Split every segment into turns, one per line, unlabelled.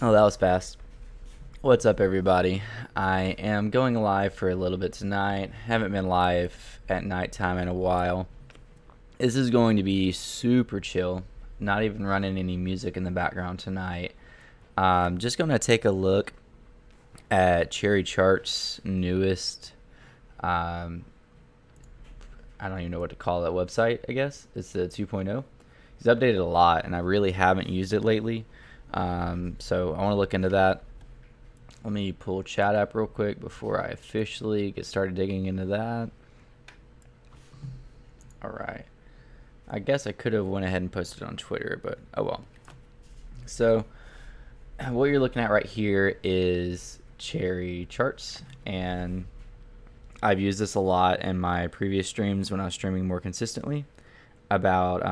Oh, that was fast. What's up, everybody? I am going live for a little bit tonight. Haven't been live at nighttime in a while. This is going to be super chill. Not even running any music in the background tonight. Just going to take a look at Cherry Chart's newest. I don't even know what to call that website. I guess it's the 2.0. He's updated a lot, and I really haven't used it lately. So I want to look into that. Let me pull chat up real quick before I officially get started digging into that. All right. I guess I could have went ahead and posted it on Twitter, but oh well. So what you're looking at right here is Cherry Charts, and I've used this a lot in my previous streams when I was streaming more consistently about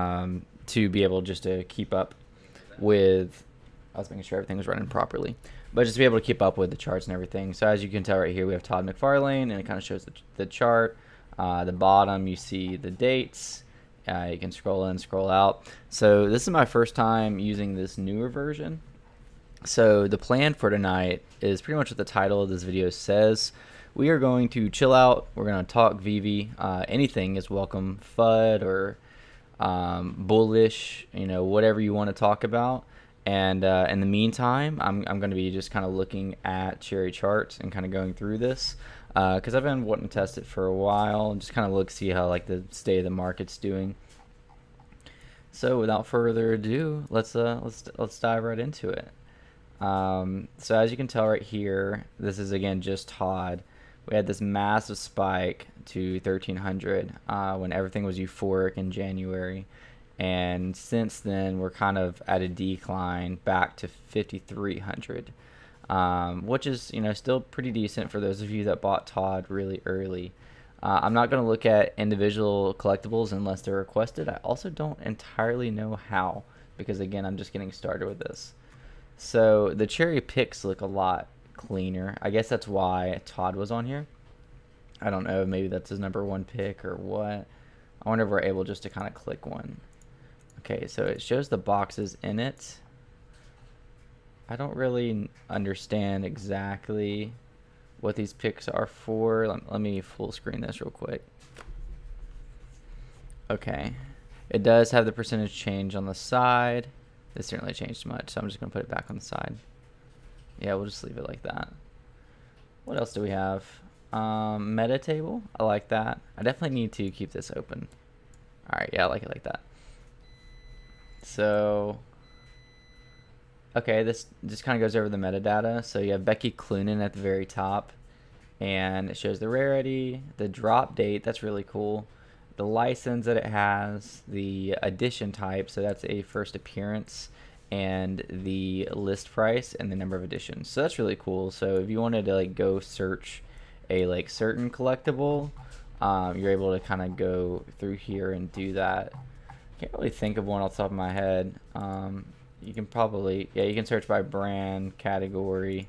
to be able just to keep up with. I was making sure everything was running properly, but just to be able to keep up with the charts and everything. So as you can tell right here, we have Todd McFarlane, and it kind of shows the chart. The bottom, you see the dates. You can scroll in, scroll out. So this is my first time using this newer version. So the plan for tonight is pretty much what the title of this video says. We are going to chill out. We're going to talk Veve. Anything is welcome. FUD or bullish, whatever you want to talk about. And in the meantime, I'm going to be just kind of looking at Cherry Charts and kind of going through this because I've been wanting to test it for a while and just kind of see how like the state of the market's doing. So without further ado, let's dive right into it. So as you can tell right here, this is again just Todd. We had this massive spike to 1300 when everything was euphoric in January. And since then, we're kind of at a decline back to 5,300, which is, still pretty decent for those of you that bought Todd really early. I'm not going to look at individual collectibles unless they're requested. I also don't entirely know how because, again, I'm just getting started with this. So the cherry picks look a lot cleaner. I guess that's why Todd was on here. I don't know. Maybe that's his #1 pick or what. I wonder if we're able just to kind of click one. Okay, so it shows the boxes in it. I don't really understand exactly what these picks are for. Let me full screen this real quick. Okay, it does have the percentage change on the side. This didn't really change much, so I'm just going to put it back on the side. Yeah, we'll just leave it like that. What else do we have? Meta table. I like that. I definitely need to keep this open. All right, yeah, I like it like that. So, okay, this just kind of goes over the metadata. So you have Becky Cloonan at the very top, and it shows the rarity, the drop date. That's really cool. The license that it has, the edition type. So that's a first appearance, and the list price and the number of editions. So that's really cool. So if you wanted to like go search a like certain collectible, you're able to kind of go through here and do that. Can't really think of one off the top of my head. You can probably, yeah, you can search by brand, category,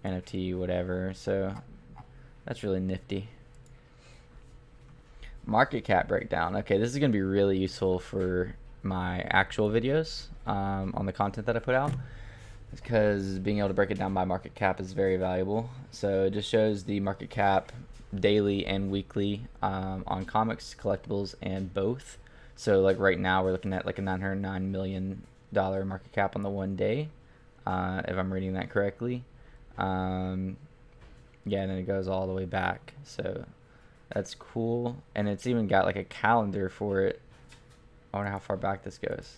NFT, whatever. So that's really nifty. Market cap breakdown. Okay, this is going to be really useful for my actual videos on the content that I put out, because being able to break it down by market cap is very valuable. So it just shows the market cap daily and weekly on comics, collectibles, and both. So like right now we're looking at like a $909 million market cap on the 1 day, if I'm reading that correctly. Yeah, and then it goes all the way back. So that's cool. And it's even got like a calendar for it. I wonder how far back this goes.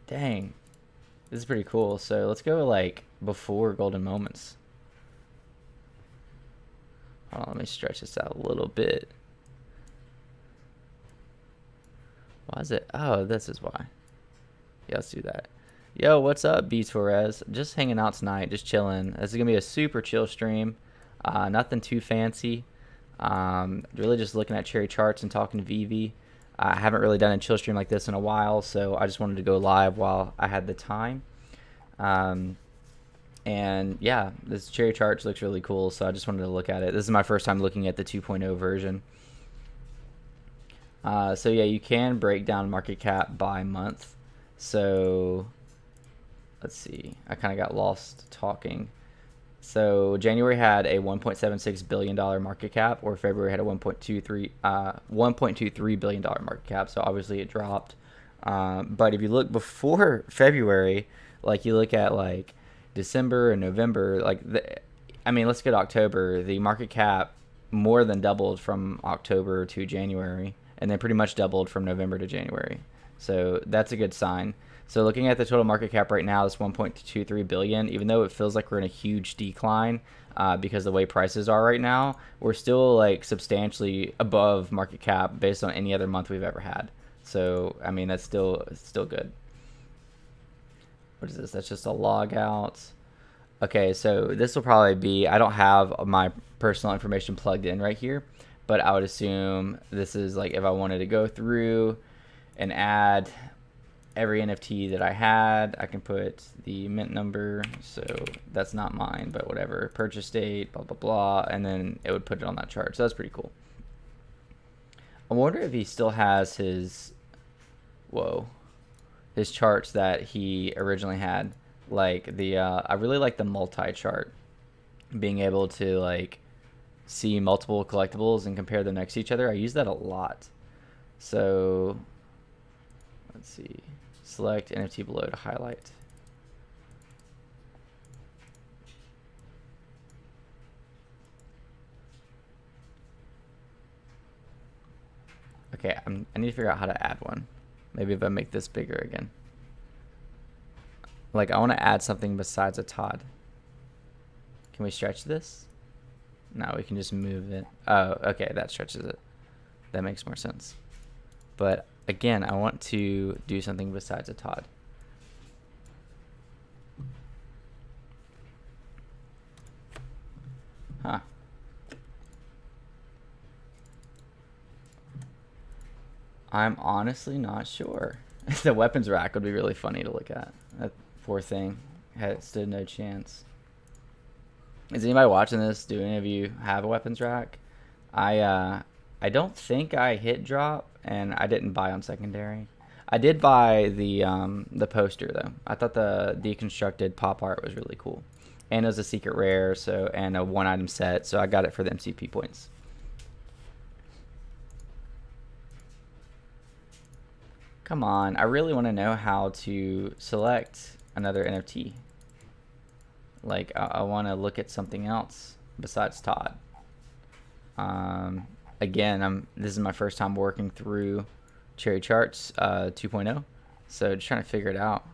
Dang. This is pretty cool. So let's go like before Golden Moments. Hold on, let me stretch this out a little bit. Why is it? Oh, this is why. Yeah, let's do that. Yo, what's up, B Torres? Just hanging out tonight, just chilling. This is gonna be a super chill stream. Nothing too fancy. Really just looking at cherry charts and talking to Veve. I haven't really done a chill stream like this in a while, so I just wanted to go live while I had the time. And yeah, this cherry charts looks really cool, so I just wanted to look at it. This is my first time looking at the 2.0 version. So yeah, you can break down market cap by month. So let's see. I kind of got lost talking. So January had a $1.76 billion market cap, or February had a $1.23 billion market cap. So obviously it dropped. But if you look before February, like you look at like December and November, I mean, let's get October. The market cap more than doubled from October to January, and then pretty much doubled from November to January. So that's a good sign. So looking at the total market cap right now, it's 1.23 billion. Even though it feels like we're in a huge decline because the way prices are right now, we're still like substantially above market cap based on any other month we've ever had. So I mean, that's still good. What is this? That's just a log out. Okay, so this will probably be, I don't have my personal information plugged in right here, but I would assume this is like if I wanted to go through and add every NFT that I had, I can put the mint number, so that's not mine, but whatever, purchase date, blah, blah, blah, and then it would put it on that chart. So that's pretty cool. I wonder if he still has his, his charts that he originally had. Like I really like the multi-chart, being able to like see multiple collectibles and compare them next to each other. I use that a lot. So let's see, select NFT below to highlight. Okay, I need to figure out how to add one. Maybe if I make this bigger again. Like, I want to add something besides a Todd. Can we stretch this? No, we can just move it. Oh, okay, that stretches it. That makes more sense. But again, I want to do something besides a Todd. Huh. I'm honestly not sure. The weapons rack would be really funny to look at. That poor thing stood no chance. Is anybody watching this? Do any of you have a weapons rack? I don't think I hit drop, and I didn't buy on secondary. I did buy the poster though. I thought the deconstructed pop art was really cool, and it was a secret rare, so and a one item set, so I got it for the MCP points. Come on, I really want to know how to select another NFT. Like, I want to look at something else besides Todd. Again, this is my first time working through Cherry Charts 2.0, so just trying to figure it out.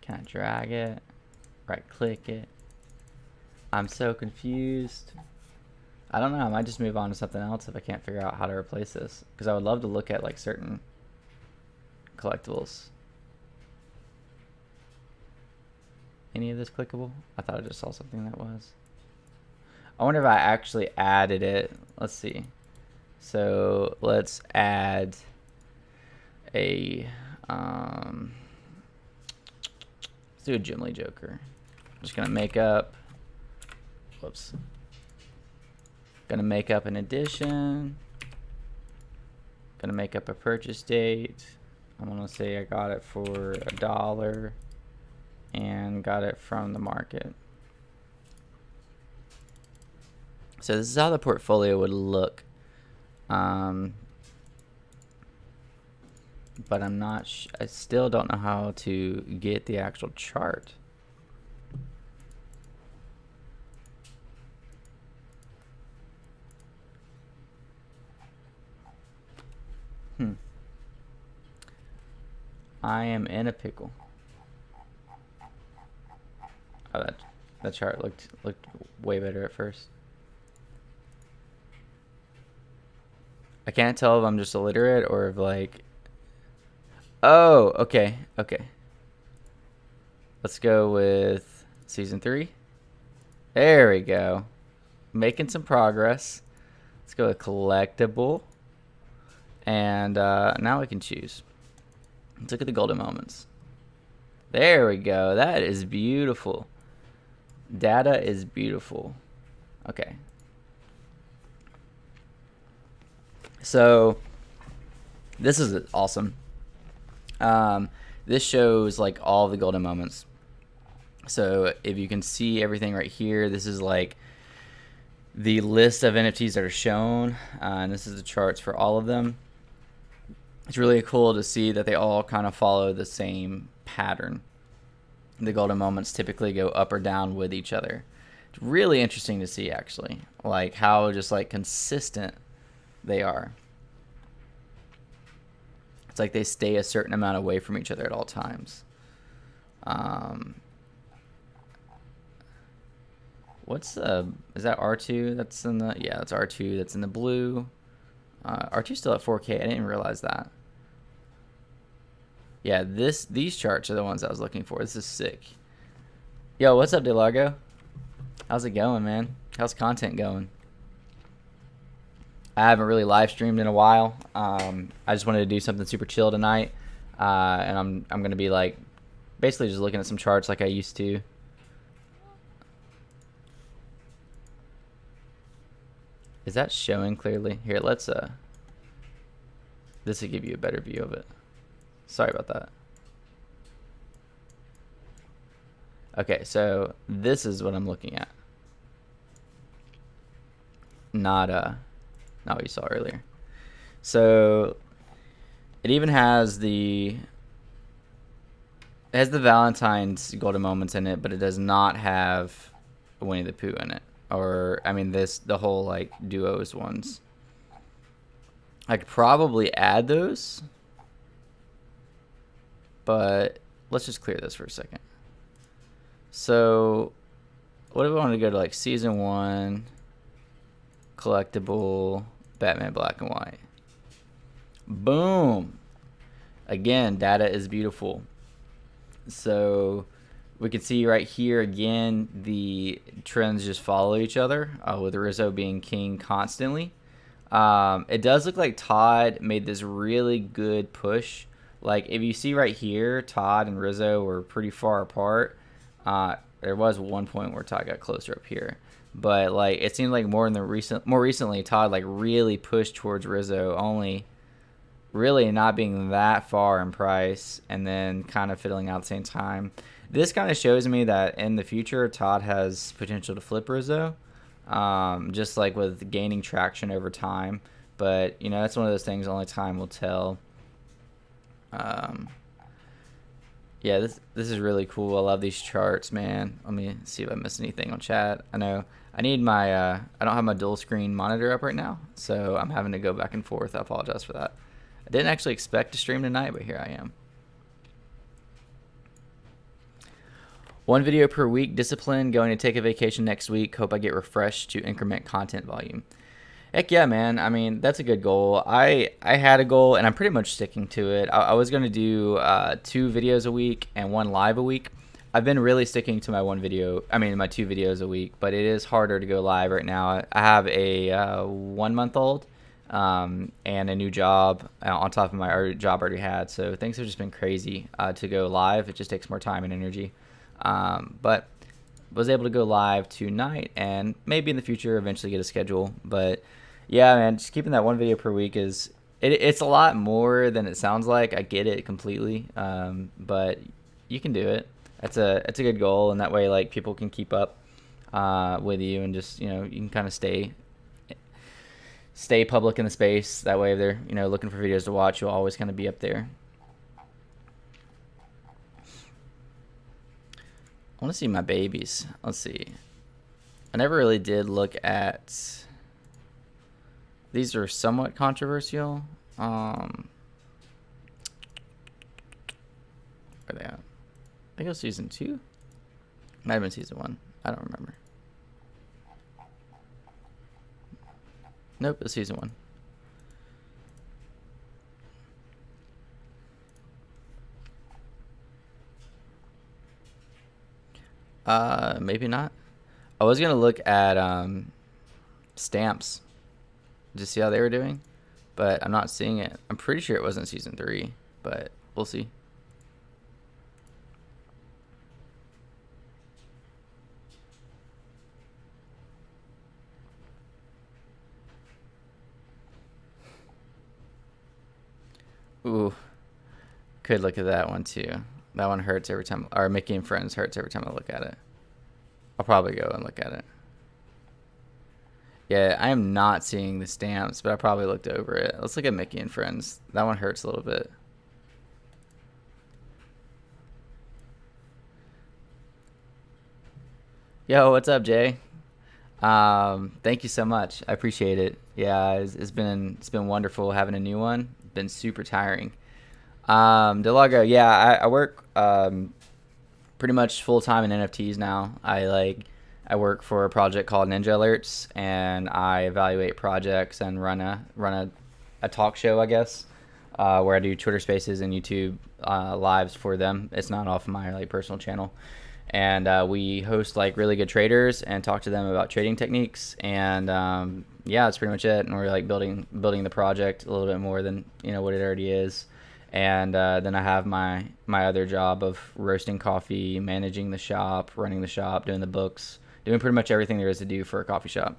Can I drag it? Right click it? I'm so confused. I don't know, I might just move on to something else if I can't figure out how to replace this, because I would love to look at like certain collectibles. Any of this clickable? I thought I just saw something that was. I wonder if I actually added it. Let's see. So let's add a let's do a Jim Lee Joker. I'm just gonna make up, whoops. Gonna make up an edition. Gonna make up a purchase date. I'm gonna say I got it for $1 and got it from the market. So this is how the portfolio would look. But I'm not, I still don't know how to get the actual chart. I am in a pickle. Oh, that chart looked way better at first. I can't tell if I'm just illiterate or if like, oh, okay. Let's go with season 3. There we go. Making some progress. Let's go with collectible. And now we can choose. Let's look at the golden moments. There we go. That is beautiful. Data is beautiful. Okay. So this is awesome. This shows like all the golden moments. So if you can see everything right here, this is like the list of NFTs that are shown, and this is the charts for all of them. It's really cool to see that they all kind of follow the same pattern. The golden moments typically go up or down with each other. It's really interesting to see, actually, like how just like consistent they are. It's like they stay a certain amount away from each other at all times. What's is that R2 that's in the, yeah, that's R2 that's in the blue. R2 still at 4K. I didn't realize that. Yeah, these charts are the ones I was looking for. This is sick. Yo, what's up, DeLargo? How's it going, man? How's content going? I haven't really live streamed in a while. I just wanted to do something super chill tonight, and I'm gonna be like basically just looking at some charts like I used to. Is that showing clearly? Here, let's this will give you a better view of it. Sorry about that. Okay, so this is what I'm looking at. Not what you saw earlier. So it even has the Valentine's golden moments in it, but it does not have Winnie the Pooh in it. Or I mean the whole like duos ones. I could probably add those, but let's just clear this for a second. So what if we want to go to like season 1, collectible, Batman Black and White. Boom. Again, data is beautiful. So we can see right here again the trends just follow each other, with Rizzo being king constantly. It does look like Todd made this really good push. Like if you see right here, Todd and Rizzo were pretty far apart. There was one point where Todd got closer up here, but like it seemed like more recently Todd like really pushed towards Rizzo, only really not being that far in price, and then kind of fiddling out at the same time. This kind of shows me that in the future Todd has potential to flip Rizzo, just like with gaining traction over time. But you know, that's one of those things only time will tell. Yeah, this is really cool. I love these charts, man. Let me see if I missed anything on chat. I know I need my I don't have my dual screen monitor up right now, so I'm having to go back and forth. I apologize for that. I didn't actually expect to stream tonight, but here I am. 1 video per week, discipline, going to take a vacation next week. Hope I get refreshed to increment content volume. Heck yeah, man. I mean, that's a good goal. I had a goal, and I'm pretty much sticking to it. I was going to do 2 videos a week and 1 live a week. I've been really sticking to my my 2 videos a week, but it is harder to go live right now. I have a 1-month-old and a new job on top of my job I already had, so things have just been crazy to go live. It just takes more time and energy. But was able to go live tonight, and maybe in the future eventually get a schedule. But yeah, man, just keeping that 1 video per week it's a lot more than it sounds like. I get it completely, but you can do it. It's a good goal, and that way like people can keep up with you, and just, you know, you can kind of stay public in the space. That way if they're, you know, looking for videos to watch, you'll always kind of be up there. I want to see my babies. Let's see. I never really did look at. These are somewhat controversial. Where are they at? I think it was season 2. Might have been season 1. I don't remember. Nope, it was season 1. Maybe not. I was gonna look at stamps. just see how they were doing. But I'm not seeing it. I'm pretty sure it wasn't season 3, but we'll see. Ooh, could look at that one too. That one hurts every time, or Mickey and Friends hurts every time I look at it. I'll probably go and look at it. Yeah, I am not seeing the stamps, but I probably looked over it. Let's look at Mickey and Friends. That one hurts a little bit. Yo, what's up, Jay? Thank you so much. I appreciate it. Yeah, it's been wonderful having a new one. Been super tiring. Delago, yeah, I work pretty much full time in NFTs now. I work for a project called Ninja Alerts, and I evaluate projects and run a talk show, I guess, where I do Twitter Spaces and YouTube lives for them. It's not off my personal channel, and we host really good traders and talk to them about trading techniques. And yeah, that's pretty much it. And we're building the project a little bit more than what it already is. And then I have my other job of roasting coffee, managing the shop, running the shop, doing the books, doing pretty much everything there is to do for a coffee shop.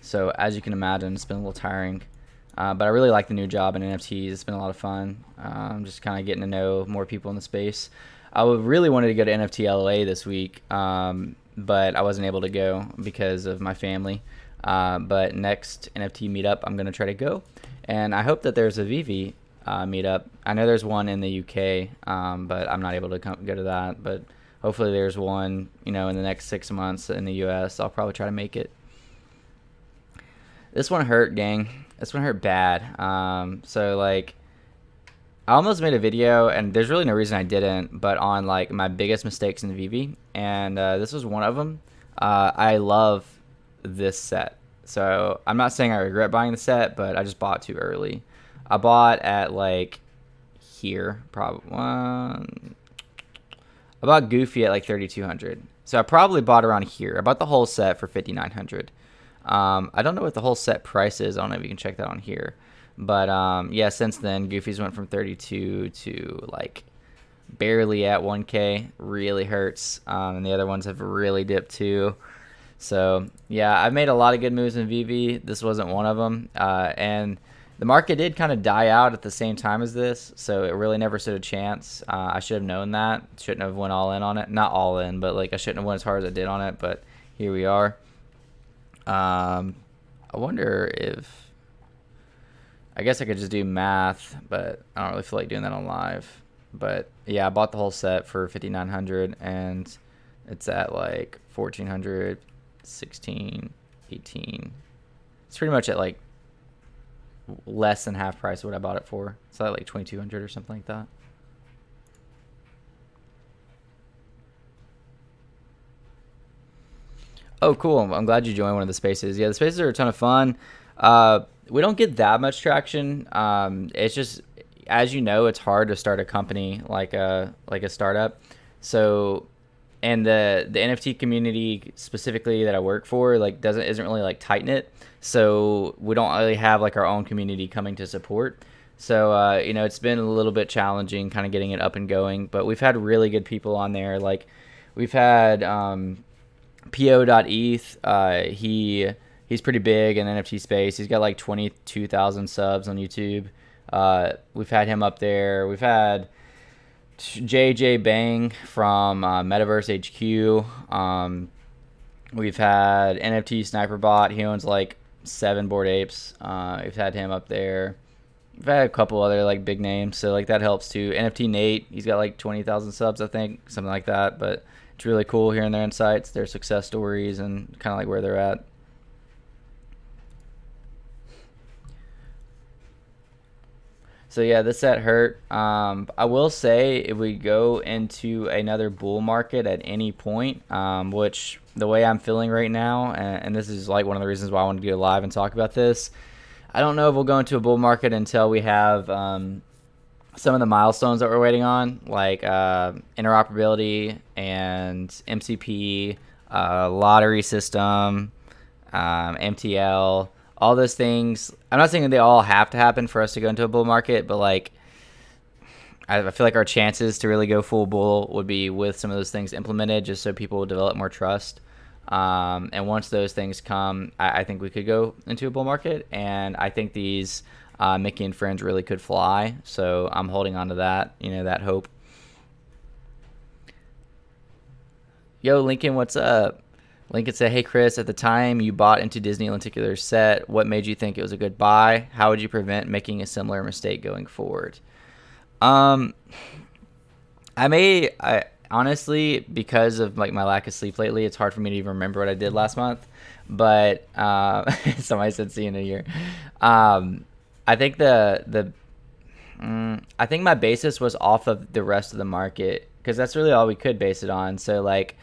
So as you can imagine, it's been a little tiring. But I really like the new job in NFTs. It's been a lot of fun. Just kind of getting to know more people in the space. I really wanted to go to NFT LA this week, but I wasn't able to go because of my family. But next NFT meetup, I'm going to try to go. And I hope that there's a Veve meetup. I know there's one in the UK, but I'm not able to go to that. But hopefully there's one, in the next 6 months in the US. I'll probably try to make it. This one hurt, gang. This one hurt bad. I almost made a video, and there's really no reason I didn't, but on my biggest mistakes in Veve, and this was one of them. I love this set. So I'm not saying I regret buying the set, but I just bought too early. I bought at here, probably. I bought Goofy at 3,200. So I probably bought around here. I bought the whole set for 5,900. I don't know what the whole set price is. I don't know if you can check that on here. But yeah, since then, Goofy's went from 32 to barely at 1K. Really hurts. And the other ones have really dipped too. So yeah, I've made a lot of good moves in Veve. This wasn't one of them. And the market did kind of die out at the same time as this, so it really never stood a chance. I should have known that. Shouldn't have went all in on it. Not all in, but I shouldn't have went as hard as I did on it. But here we are. I wonder if I guess I could just do math, but I don't really feel like doing that on live. But yeah, I bought the whole set for 5,900, and it's at 1,400. 16, 18. It's pretty much at less than half price of what I bought it for. It's at 2,200 or something like that. Oh, cool. I'm glad you joined one of the spaces. Yeah, the spaces are a ton of fun. We don't get that much traction. It's just, as you know, it's hard to start a company like a startup. So, and the NFT community specifically that I work for isn't really tight knit, so we don't really have our own community coming to support. So it's been a little bit challenging kind of getting it up and going, but we've had really good people on there. We've had po.eth. He's pretty big in the NFT space. He's got 22,000 subs on YouTube. We've had him up there. We've had JJ Bang from Metaverse HQ. We've had NFT Sniperbot. He owns 7 Bored Apes. We've had him up there. We've had a couple other big names, so that helps too. NFT Nate, he's got 20,000 subs, I think, something like that. But it's really cool hearing their insights, their success stories, and kind of where they're at. So yeah, this set hurt. I will say if we go into another bull market at any point, which the way I'm feeling right now, and this is one of the reasons why I wanted to go live and talk about this, I don't know if we'll go into a bull market until we have some of the milestones that we're waiting on, interoperability and MCP, lottery system, MTL, all those things. I'm not saying that they all have to happen for us to go into a bull market, but like I feel like our chances to really go full bull would be with some of those things implemented, just so people will develop more trust. And once those things come, I think we could go into a bull market, and I think these Mickey and Friends really could fly. So I'm holding on to that, that hope. Yo, Lincoln, what's up? Lincoln said, "Hey Chris, at the time you bought into Disney Lenticular set, what made you think it was a good buy? How would you prevent making a similar mistake going forward?" I honestly, because of like my lack of sleep lately, it's hard for me to even remember what I did last month. But somebody said, "See you in a year." I think I think my basis was off of the rest of the market, because that's really all we could base it on. So like,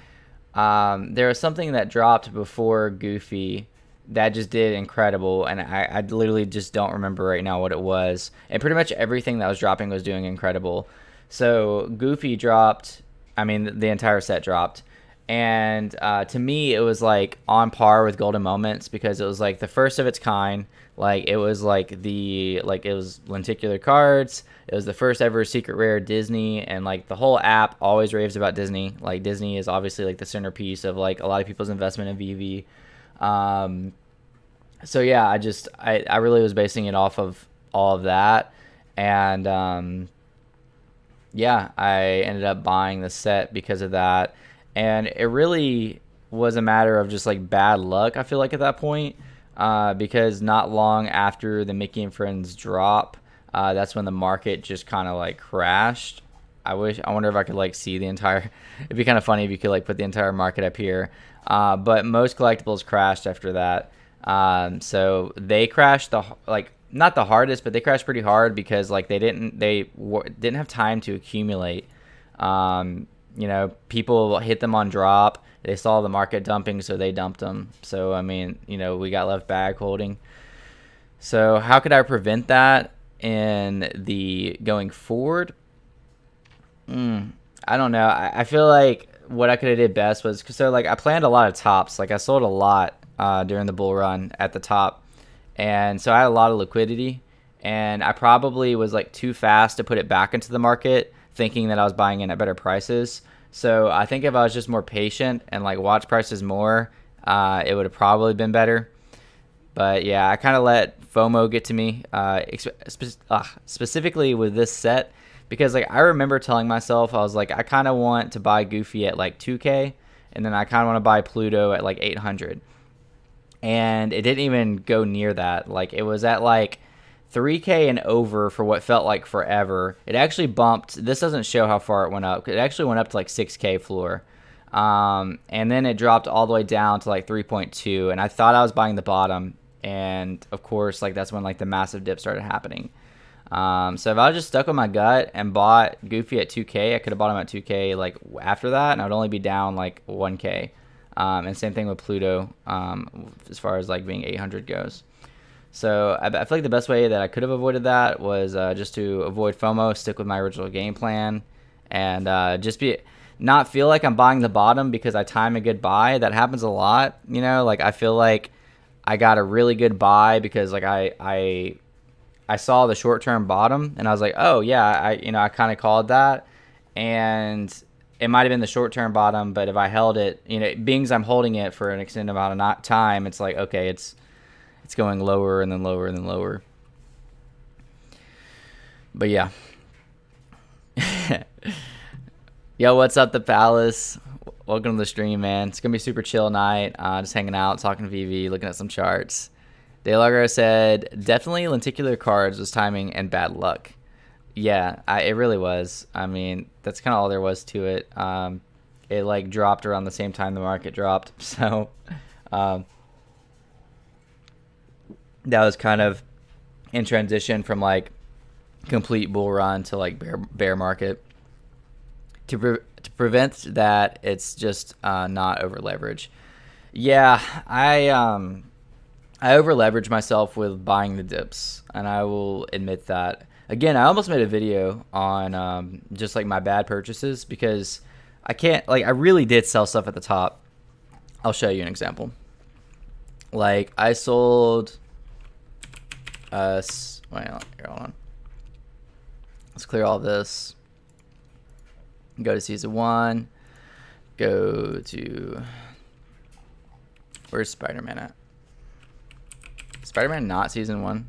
there was something that dropped before Goofy that just did incredible, and I literally just don't remember right now what it was. And pretty much everything that was dropping was doing incredible. So Goofy dropped, I mean the entire set dropped, and to me it was like on par with Golden Moments, because it was like the first of its kind. Like it was it was lenticular cards. It was the first ever secret rare Disney, and like the whole app always raves about Disney. Like Disney is obviously like the centerpiece of like a lot of people's investment in Veve. So yeah, I really was basing it off of all of that, and yeah, I ended up buying the set because of that, and it really was a matter of just like bad luck, I feel like, at that point, because not long after the Mickey and Friends drop, that's when the market just kind of like crashed. I wonder if I could like see the entire. It'd be kind of funny if you could like put the entire market up here. But most collectibles crashed after that. So they crashed not the hardest, but they crashed pretty hard because like they didn't have time to accumulate. People hit them on drop. They saw the market dumping, so they dumped them. So I mean, we got left bag holding. So how could I prevent that in the going forward? I don't know. I feel like what I could have did best was, so like I planned a lot of tops. Like I sold a lot during the bull run at the top, and so I had a lot of liquidity, and I probably was like too fast to put it back into the market, thinking that I was buying in at better prices. So I think if I was just more patient and like watch prices more, it would have probably been better. But yeah, I kind of let FOMO get to me, specifically with this set. Because like I remember telling myself, I was like, I kind of want to buy Goofy at like 2K, and then I kind of want to buy Pluto at like 800. And it didn't even go near that. Like it was at like 3K and over for what felt like forever. It actually bumped. This doesn't show how far it went up. It actually went up to like 6K floor. And then it dropped all the way down to like 3.2. And I thought I was buying the bottom. And of course, like that's when like the massive dip started happening. So if I was just stuck with my gut and bought Goofy at 2K, I could have bought him at 2K like after that, and I would only be down like 1K. And same thing with Pluto, as far as like being 800 goes. So I feel like the best way that I could have avoided that was just to avoid FOMO, stick with my original game plan, and not feel like I'm buying the bottom because I time a good buy. That happens a lot, like I feel like I got a really good buy because like I saw the short-term bottom, and I was like, oh yeah, I kind of called that, and it might have been the short-term bottom, but if I held it, being as I'm holding it for an extended amount of time, it's like, okay, it's going lower and then lower and then lower. But yeah. Yo, what's up, the Palace? Welcome to the stream, man. It's gonna be a super chill night. Just hanging out, talking to Veve, looking at some charts. DeLagro said, definitely lenticular cards was timing and bad luck. Yeah, it really was. I mean, that's kind of all there was to it. It like dropped around the same time the market dropped. So that was kind of in transition from like complete bull run to like bear market. To prevent that, it's just not over leverage. Yeah, I over leverage myself with buying the dips, and I will admit that. Again, I almost made a video on just like my bad purchases, because I really did sell stuff at the top. I'll show you an example. Like I sold us. Wait, here, hold on. Let's clear all this. Go to season 1. Go to, where's Spider-Man at? Spider-Man not season 1.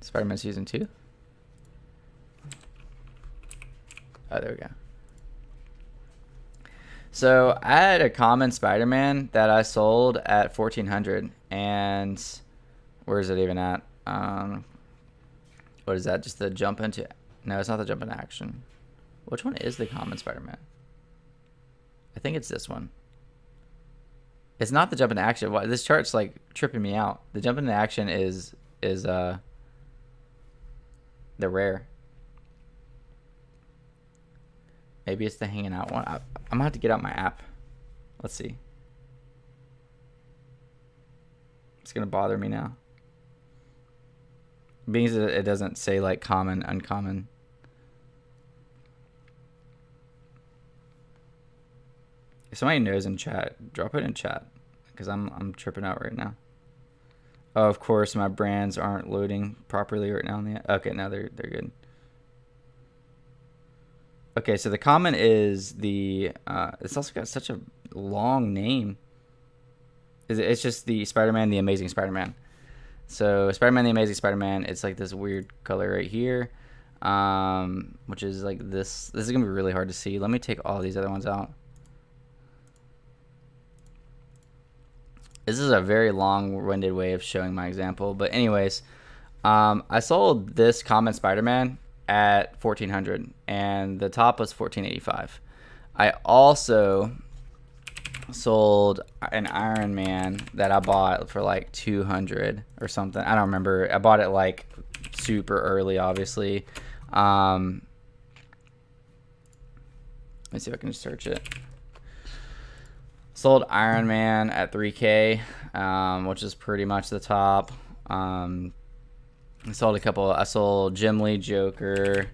Spider-Man season 2. Oh, there we go. So I had a common Spider-Man that I sold at 1400, and where is it even at? What is that? Just the jump into? No, it's not the jump into action. Which one is the common Spider-Man? I think it's this one. It's not the jump into action. This chart's like tripping me out. The jump into action is the rare. Maybe it's the hanging out one. I'm gonna have to get out my app. Let's see. It's gonna bother me now. Because it doesn't say like common, uncommon. If somebody knows in chat, drop it in chat, because I'm tripping out right now. Oh, of course, my brands aren't loading properly right now. Okay, now they're good. Okay, so the common is the. It's also got such a long name. It's just the Spider-Man, the Amazing Spider-Man. So Spider-Man, the Amazing Spider-Man. It's like this weird color right here, which is like this. This is gonna be really hard to see. Let me take all these other ones out. This is a very long-winded way of showing my example, but anyways, I sold this common Spider-Man at 1400, and the top was 1485. I also sold an Iron Man that I bought for like 200 or something. I don't remember. I bought it like super early, obviously. Let me see if I can search it. Sold Iron Man at 3K, which is pretty much the top. I sold a couple. I sold Jim Lee Joker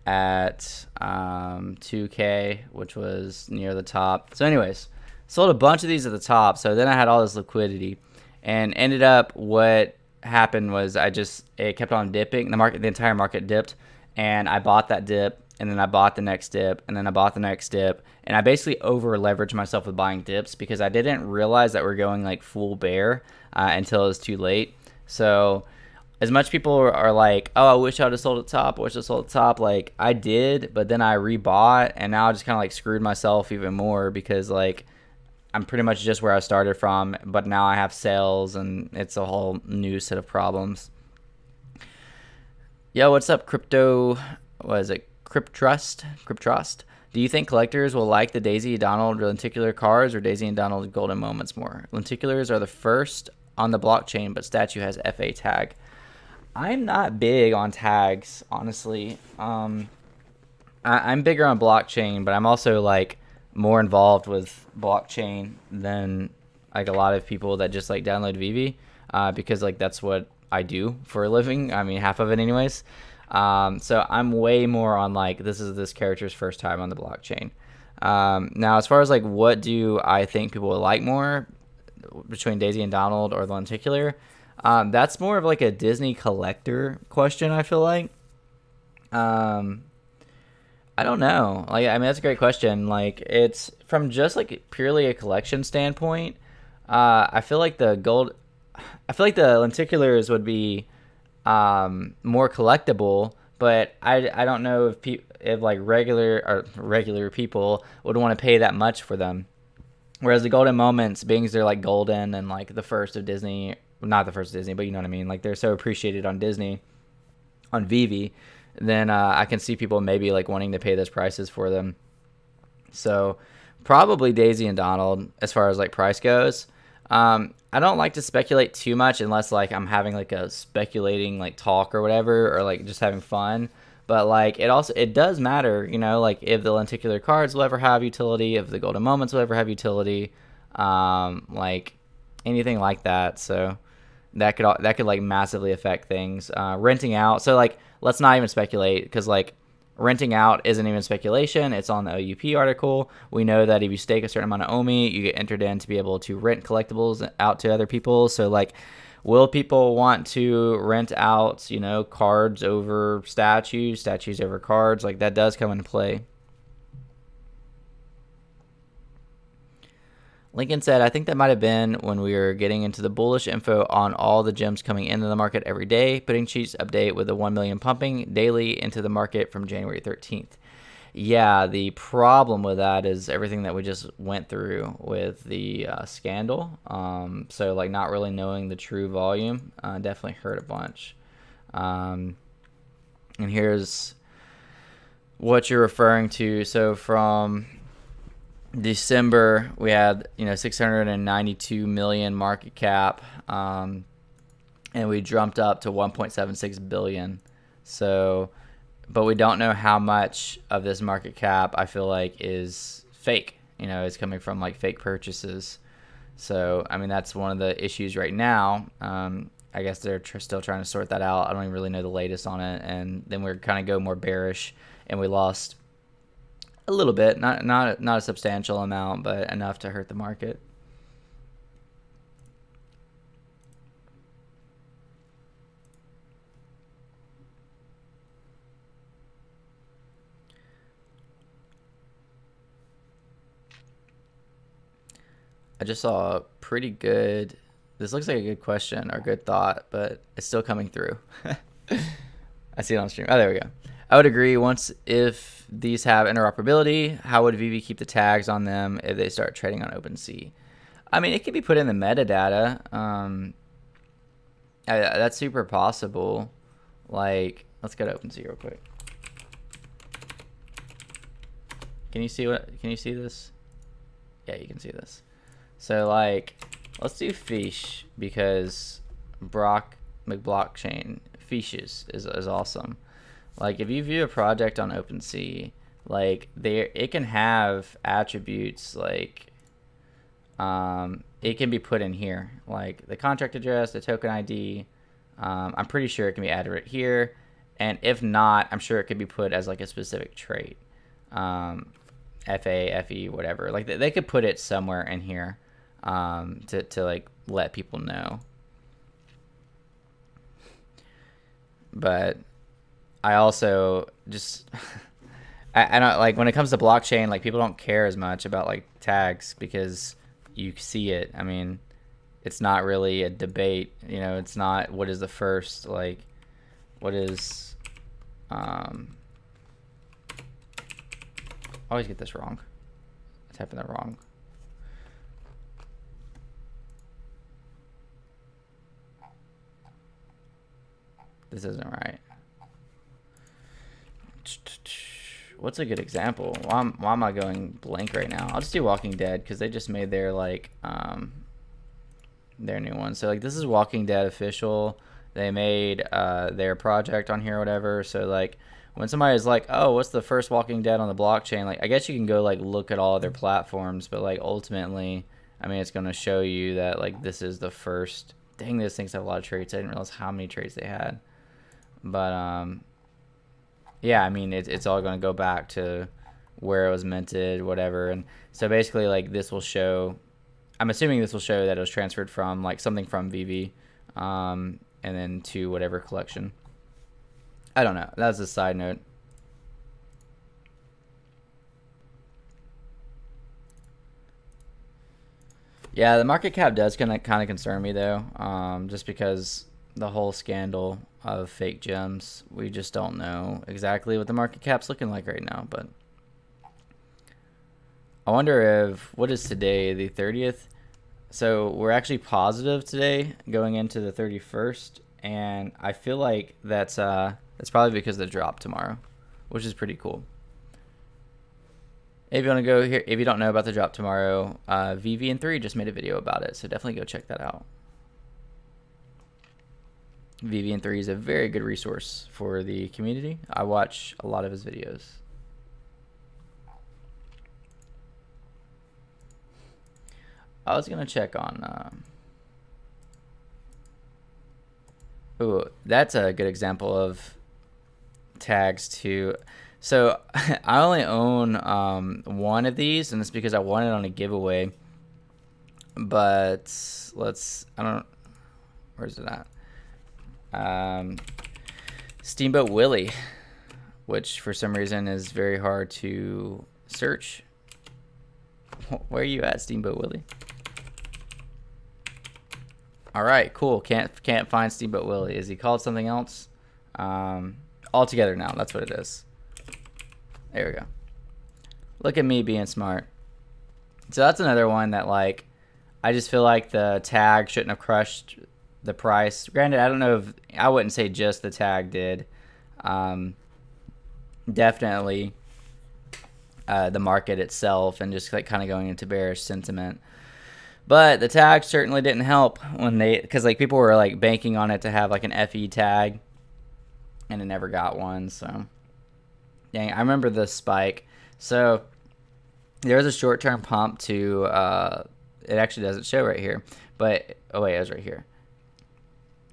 at 2K, which was near the top. So anyways, sold a bunch of these at the top. So then I had all this liquidity, and ended up what happened was it kept on dipping. The entire market dipped, and I bought that dip. And then I bought the next dip, and then I bought the next dip, and I basically over leveraged myself with buying dips because I didn't realize that we're going like full bear until it was too late. So as much people are like, oh, I wish I would have sold at top, I wish I sold at top, like I did, but then I rebought, and now I just kind of like screwed myself even more because like I'm pretty much just where I started from, but now I have sales, and it's a whole new set of problems. Yo, what's up, crypto? What is it? Cryptrust. Do you think collectors will like the Daisy Donald lenticular cards or Daisy and Donald golden moments more? Lenticulars are the first on the blockchain, but statue has FA tag. I'm not big on tags, honestly. I'm bigger on blockchain, but I'm also like more involved with blockchain than like a lot of people that just like download Veve, because like that's what I do for a living. I mean, half of it anyways. So I'm way more on like this is this character's first time on the blockchain. Now as far as like what do I think people would like more between Daisy and Donald or the lenticular, that's more of like a Disney collector question, I feel like. I don't know. Like, I mean, that's a great question. Like, it's from just like purely a collection standpoint. I feel like the lenticulars would be more collectible, but I don't know if like regular people would want to pay that much for them. Whereas the golden moments, being they're like golden and like the first of Disney, not the first of Disney, but you know what I mean. Like they're so appreciated on Disney, on Veve, then I can see people maybe like wanting to pay those prices for them. So probably Daisy and Donald as far as like price goes. I don't like to speculate too much unless like I'm having like a speculating like talk or whatever, or like just having fun. But like it does matter, you know, like if the lenticular cards will ever have utility, if the golden moments will ever have utility, like anything like that. So that could like massively affect things. Renting out. So like let's not even speculate, because like renting out isn't even speculation. It's on the OUP article. We know that if you stake a certain amount of OMI, you get entered in to be able to rent collectibles out to other people. So like, will people want to rent out, you know, cards over statues, statues over cards? Like, that does come into play. Lincoln said, I think that might have been when we were getting into the bullish info on all the gems coming into the market every day. Putting Cheats update with the 1 million pumping daily into the market from January 13th. Yeah, the problem with that is everything that we just went through with the scandal. So, like, not really knowing the true volume definitely hurt a bunch. And here's what you're referring to. So, from December, we had, you know, 692 million market cap, and we jumped up to 1.76 billion. So, but we don't know how much of this market cap I feel like is fake. You know, it's coming from like fake purchases. So, I mean, that's one of the issues right now. I guess they're still trying to sort that out. I don't even really know the latest on it. And then we're kind of go more bearish, and we lost a little bit, not a substantial amount, but enough to hurt the market. I just saw a pretty good, this looks like a good question or good thought, but it's still coming through. I see it on stream. Oh, there we go. I would agree. Once if these have interoperability, how would Veve keep the tags on them if they start trading on OpenSea? I mean, it could be put in the metadata. That's super possible. Like, let's go to OpenSea real quick. Can you see what? Can you see this? Yeah, you can see this. So like, let's do Fish because Brock McBlockchain Fishes is awesome. Like, if you view a project on OpenSea, like it can have attributes like it can be put in here, like the contract address, the token ID. I'm pretty sure it can be added right here, and if not, I'm sure it could be put as like a specific trait, FA, FE, whatever. Like they could put it somewhere in here to like let people know. But I also just I don't like when it comes to blockchain, like people don't care as much about like tags because you see it. I mean, it's not really a debate, you know. It's not what is the first, like what is I always get this wrong. I type in that wrong. This isn't right. What's a good example? Why am I going blank right now? I'll just do Walking Dead because they just made their like their new one. So like this is Walking Dead official. They made their project on here or whatever. So like when somebody's like, oh, what's the first Walking Dead on the blockchain? Like I guess you can go like look at all other platforms, but like ultimately, I mean, it's going to show you that like this is the first. Dang, those things have a lot of traits. I didn't realize how many traits they had. But yeah, I mean, it's all going to go back to where it was minted, whatever. And so basically, like, this will show, I'm assuming this will show that it was transferred from, like, something from Veve, and then to whatever collection. I don't know. That's a side note. Yeah, the market cap does kind of concern me, though, just because the whole scandal of fake gems, we just don't know exactly what the market cap's looking like right now. But I wonder if, what is today, the 30th? So we're actually positive today going into the 31st, and I feel like that's probably because of the drop tomorrow, which is pretty cool. If you want to go here, if you don't know about the drop tomorrow, Veve and 3 just made a video about it, so definitely go check that out. Veve and 3 is a very good resource for the community. I watch a lot of his videos. I was gonna check on. Ooh, that's a good example of tags too. So I only own one of these, and it's because I won it on a giveaway. But where's it at? Steamboat Willie, which for some reason is very hard to search. Where are you at, Steamboat Willie? All right, cool. Can't find Steamboat Willie. Is he called something else? All Together Now. That's what it is. There we go. Look at me being smart. So that's another one that, like, I just feel like the tag shouldn't have crushed the price. Granted, I don't know if I wouldn't say just the tag did. Definitely the market itself and just like kind of going into bearish sentiment. But the tag certainly didn't help because like people were like banking on it to have like an FE tag, and it never got one. So dang, I remember the spike. So there was a short-term pump to it actually doesn't show right here, but oh wait, it was right here.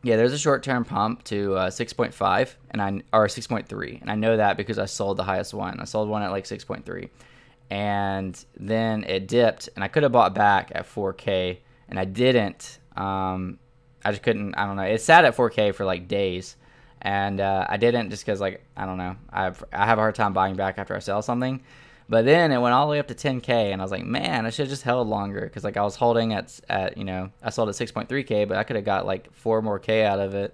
Yeah, there's a short-term pump to 6.5 or 6.3, and I know that because I sold the highest one. I sold one at like 6.3, and then it dipped, and I could have bought back at 4K, and I didn't. I just couldn't. I don't know. It sat at 4K for like days, and I didn't just because like I don't know. I have a hard time buying back after I sell something. But then it went all the way up to 10K, and I was like, man, I should have just held longer because like I was holding at I sold at 6.3K, but I could have got like 4 more K out of it.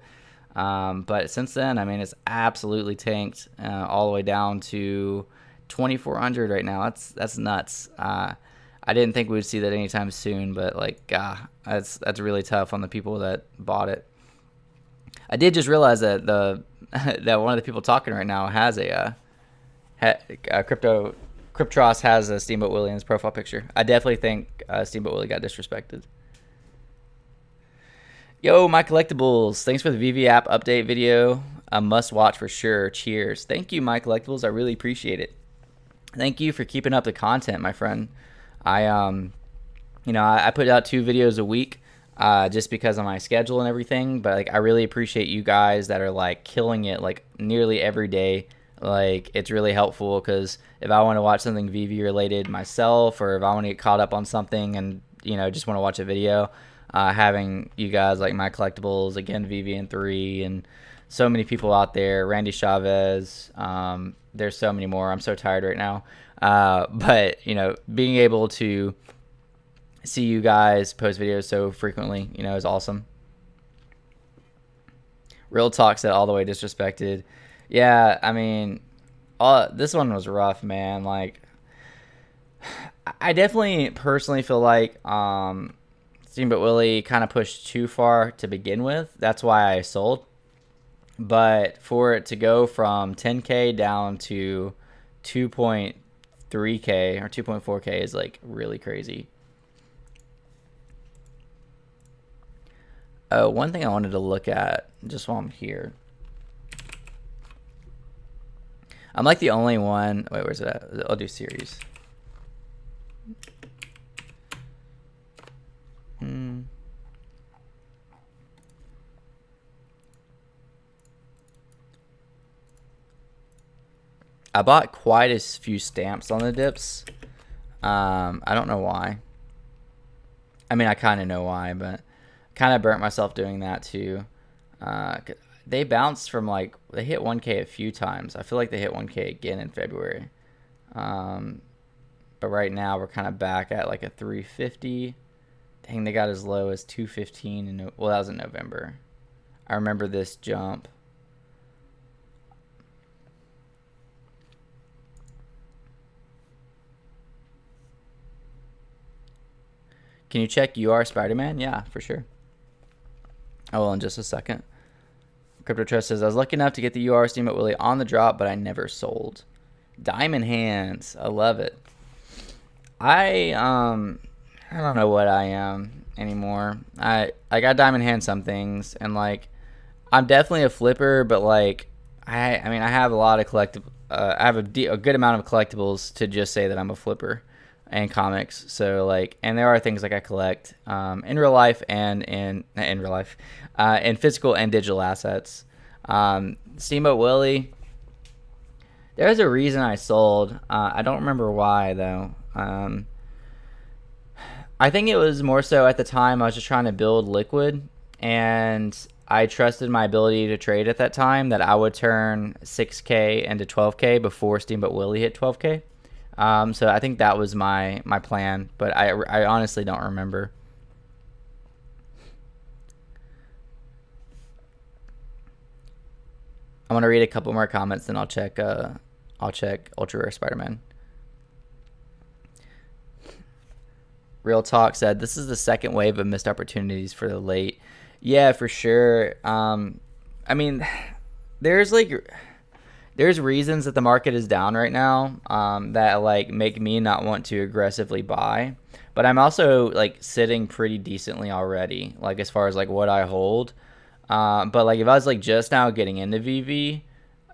But since then, I mean, it's absolutely tanked all the way down to 2,400 right now. That's nuts. I didn't think we would see that anytime soon, but like, that's really tough on the people that bought it. I did just realize that that one of the people talking right now has a Cryptros has a Steamboat Willie in his profile picture. I definitely think Steamboat Willie got disrespected. Yo, my Collectibles. Thanks for the Veve app update video. A must watch for sure. Cheers. Thank you, my Collectibles. I really appreciate it. Thank you for keeping up the content, my friend. I put out 2 videos a week just because of my schedule and everything. But like, I really appreciate you guys that are like killing it like nearly every day. Like, it's really helpful because if I want to watch something Veve related myself, or if I want to get caught up on something and just want to watch a video, having you guys like my Collectibles, again Veve and 3, and so many people out there, Randy Chavez, there's so many more. I'm so tired right now, but being able to see you guys post videos so frequently is awesome. Real Talk said all the way disrespected. Yeah, I mean, this one was rough, man. Like, I definitely personally feel like Steamboat Willie kind of pushed too far to begin with. That's why I sold. But for it to go from 10K down to 2.3K or 2.4K is like really crazy. Oh, one thing I wanted to look at just while I'm here. I'm like the only one. Wait, where's it at? I'll do series. I bought quite a few stamps on the dips. I don't know why. I mean, I kind of know why, but kind of burnt myself doing that too. They bounced from like, they hit 1K a few times. I feel like they hit 1K again in February. But right now we're kind of back at like a 350. Dang, they got as low as 215. Well, that was in November. I remember this jump. Can you check UR Spider-Man? Yeah, for sure. I will in just a second. Crypto Trust says, I was lucky enough to get the UR Steamboat Willie on the drop, but I never sold. Diamond hands. I love it. I don't know what I am anymore. I got diamond hand some things, and like I'm definitely a flipper, but like I mean I have a lot of I have a good amount of collectibles to just say that I'm a flipper and comics. So like, and there are things like I collect in real life and in physical and digital assets. Steamboat Willie, There's a reason I sold. I don't remember why though. I think it was more so at the time I was just trying to build liquid, and I trusted my ability to trade at that time that I would turn 6K into 12K before Steamboat Willie hit 12K. So I think that was my plan, but I honestly don't remember. I'm gonna read a couple more comments, then I'll check Ultra Rare Spider-Man. Real Talk said, this is the second wave of missed opportunities for the late. Yeah, for sure. I mean, there's reasons that the market is down right now that like make me not want to aggressively buy. But I'm also like sitting pretty decently already, like as far as like what I hold. But like if I was like just now getting into VV,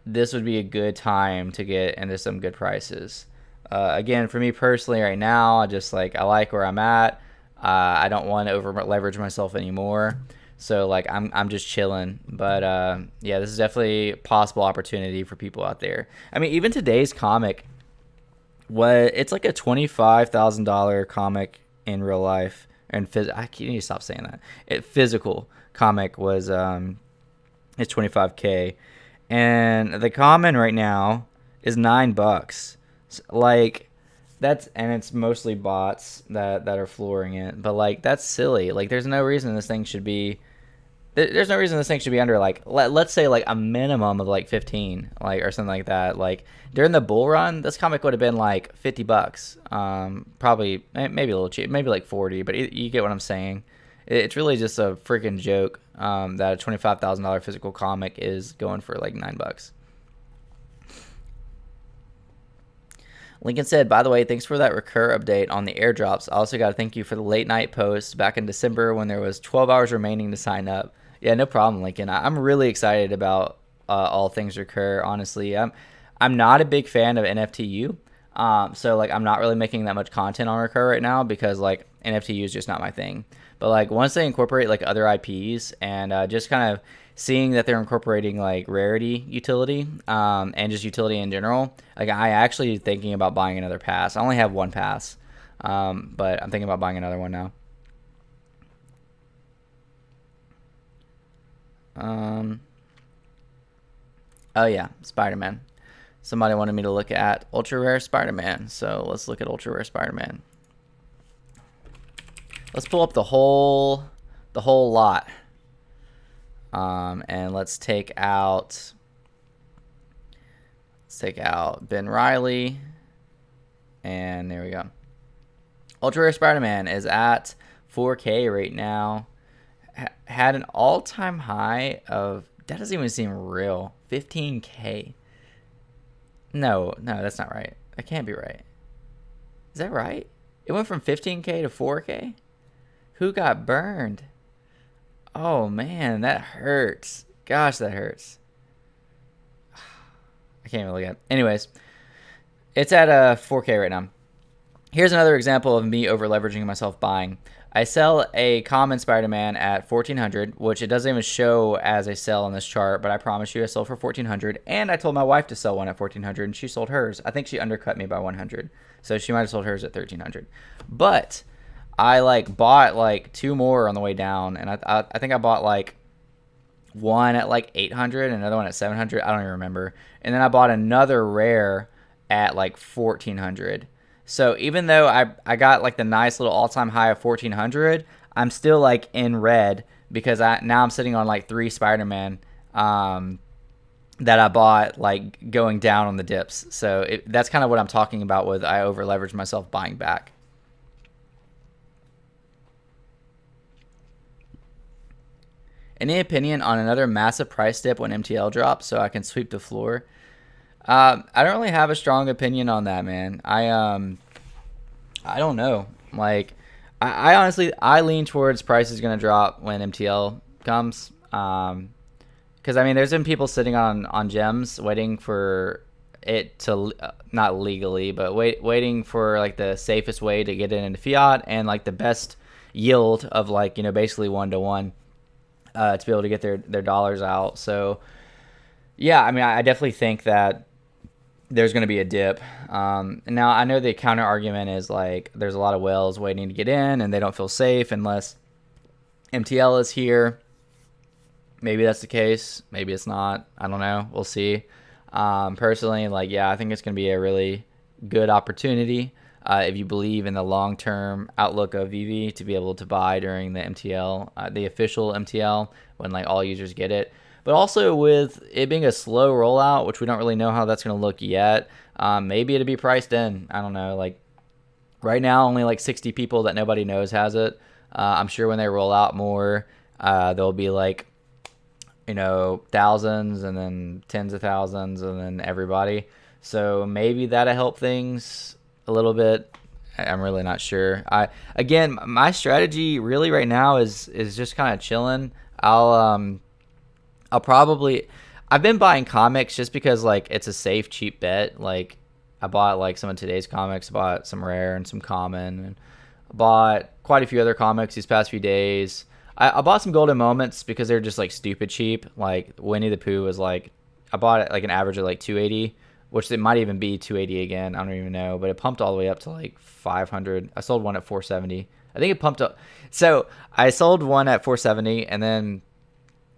this would be a good time to get into some good prices. Again, for me personally right now, I like where I'm at. I don't want to over leverage myself anymore. So like I'm just chilling. But yeah, this is definitely a possible opportunity for people out there. I mean, even today's comic, it's like a $25,000 comic in real life. And I need to stop saying that. Physical comic was it's 25K, and the common right now is $9. Like it's mostly bots that are flooring it, but like that's silly. Like there's no reason this thing should be under like let's say like a minimum of like 15, like or something like that. Like during the bull run, this comic would have been like $50. Probably maybe a little cheap, maybe like 40, but you get what I'm saying. It's really just a freaking joke that a $25,000 physical comic is going for like $9. Lincoln said, by the way, thanks for that Recur update on the airdrops. I also got to thank you for the late night post back in December when there was 12 hours remaining to sign up. Yeah, no problem, Lincoln. I'm really excited about all things Recur, honestly. I'm not a big fan of NFTU. So like I'm not really making that much content on Recur right now because like NFTU is just not my thing. But like once they incorporate like other IPs and just kind of seeing that they're incorporating like rarity utility and just utility in general, like I actually thinking about buying another pass. I only have one pass, but I'm thinking about buying another one now. Oh yeah, Spider-Man. Somebody wanted me to look at Ultra Rare Spider-Man, so let's look at Ultra Rare Spider-Man. Let's pull up the whole lot. And let's take out Ben Riley, and there we go. Ultra Rare Spider-Man is at 4K right now. Had an all-time high of, that doesn't even seem real, 15K. No, that's not right. That can't be right. Is that right? It went from 15K to 4K? Who got burned? Oh man, that hurts. Gosh, that hurts. I can't even look at it. Anyways, it's at 4K right now. Here's another example of me over leveraging myself buying. I sell a common Spider-Man at 1400, which it doesn't even show as a sell on this chart, but I promise you I sold for 1400, and I told my wife to sell one at 1400 and she sold hers. I think she undercut me by 100, so she might have sold hers at 1300. But I like bought like two more on the way down, and I think I bought like one at like 800 and another one at 700. I don't even remember. And then I bought another rare at like 1400. So even though I got like the nice little all-time high of 1400, I'm still like in red because now I'm sitting on like 3 Spider-Man that I bought like going down on the dips. So that's kind of what I'm talking about with I over leveraged myself buying back. Any opinion on another massive price dip when MTL drops so I can sweep the floor? I don't really have a strong opinion on that, man. I don't know. Like, I honestly lean towards price is gonna drop when MTL comes. Because I mean, there's been people sitting on gems waiting for it to not legally, but waiting for like the safest way to get it into fiat and like the best yield of like basically 1-to-1 to be able to get their dollars out. So yeah, I mean, I definitely think that there's going to be a dip. Now, I know the counter argument is like there's a lot of whales waiting to get in and they don't feel safe unless MTL is here. Maybe that's the case. Maybe it's not. I don't know. We'll see. Personally, like, yeah, I think it's going to be a really good opportunity if you believe in the long-term outlook of Veve to be able to buy during the MTL, the official MTL, when like all users get it. But also with it being a slow rollout, which we don't really know how that's going to look yet, maybe it'll be priced in. I don't know. Like right now, only like 60 people that nobody knows has it. I'm sure when they roll out more, there'll be like, you know, thousands and then tens of thousands and then everybody. So maybe that'll help things a little bit. I'm really not sure. Again, my strategy really right now is just kind of chilling. I'll probably, I've been buying comics just because like it's a safe, cheap bet. Like I bought like some of today's comics, bought some rare and some common, and bought quite a few other comics these past few days. I bought some golden moments because they're just like stupid cheap. Like Winnie the Pooh was like, I bought it like an average of like 280, which it might even be 280 again. I don't even know, but it pumped all the way up to like 500. I sold one at 470. I think it pumped up. So I sold one at 470 and then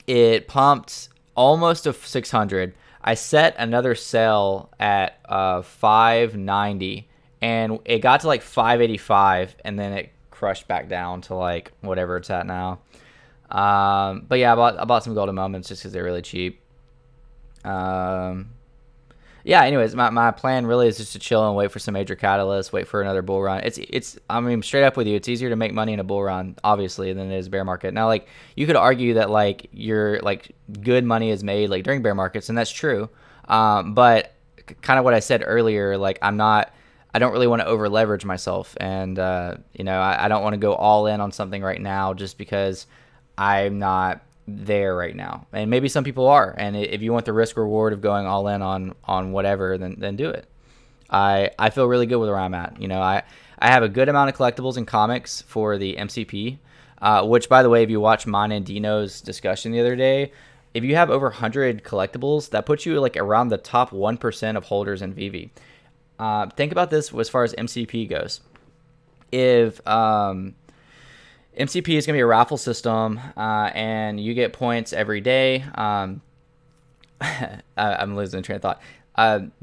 it pumped almost to 600. I set another sell at 590 and it got to like 585 and then it crushed back down to like whatever it's at now. But yeah, I bought some golden moments just because they're really cheap. Yeah, anyways, my plan really is just to chill and wait for some major catalysts, wait for another bull run. It's I mean, straight up with you, it's easier to make money in a bull run, obviously, than it is bear market. Now, like, you could argue that, like, your, like, good money is made, like, during bear markets, and that's true. But kind of what I said earlier, like, I don't really want to over leverage myself. And, you know, I don't want to go all in on something right now just because I'm not there right now. And maybe some people are. And if you want the risk reward of going all in on whatever, then do it. I feel really good with where I'm at. You know, I have a good amount of collectibles and comics for the MCP, which, by the way, if you watch mine and Dino's discussion the other day, if you have over 100 collectibles, that puts you like around the top 1% of holders in Veve. Think about this as far as MCP goes. If MCP is going to be a raffle system, and you get points every day. I'm losing train of thought.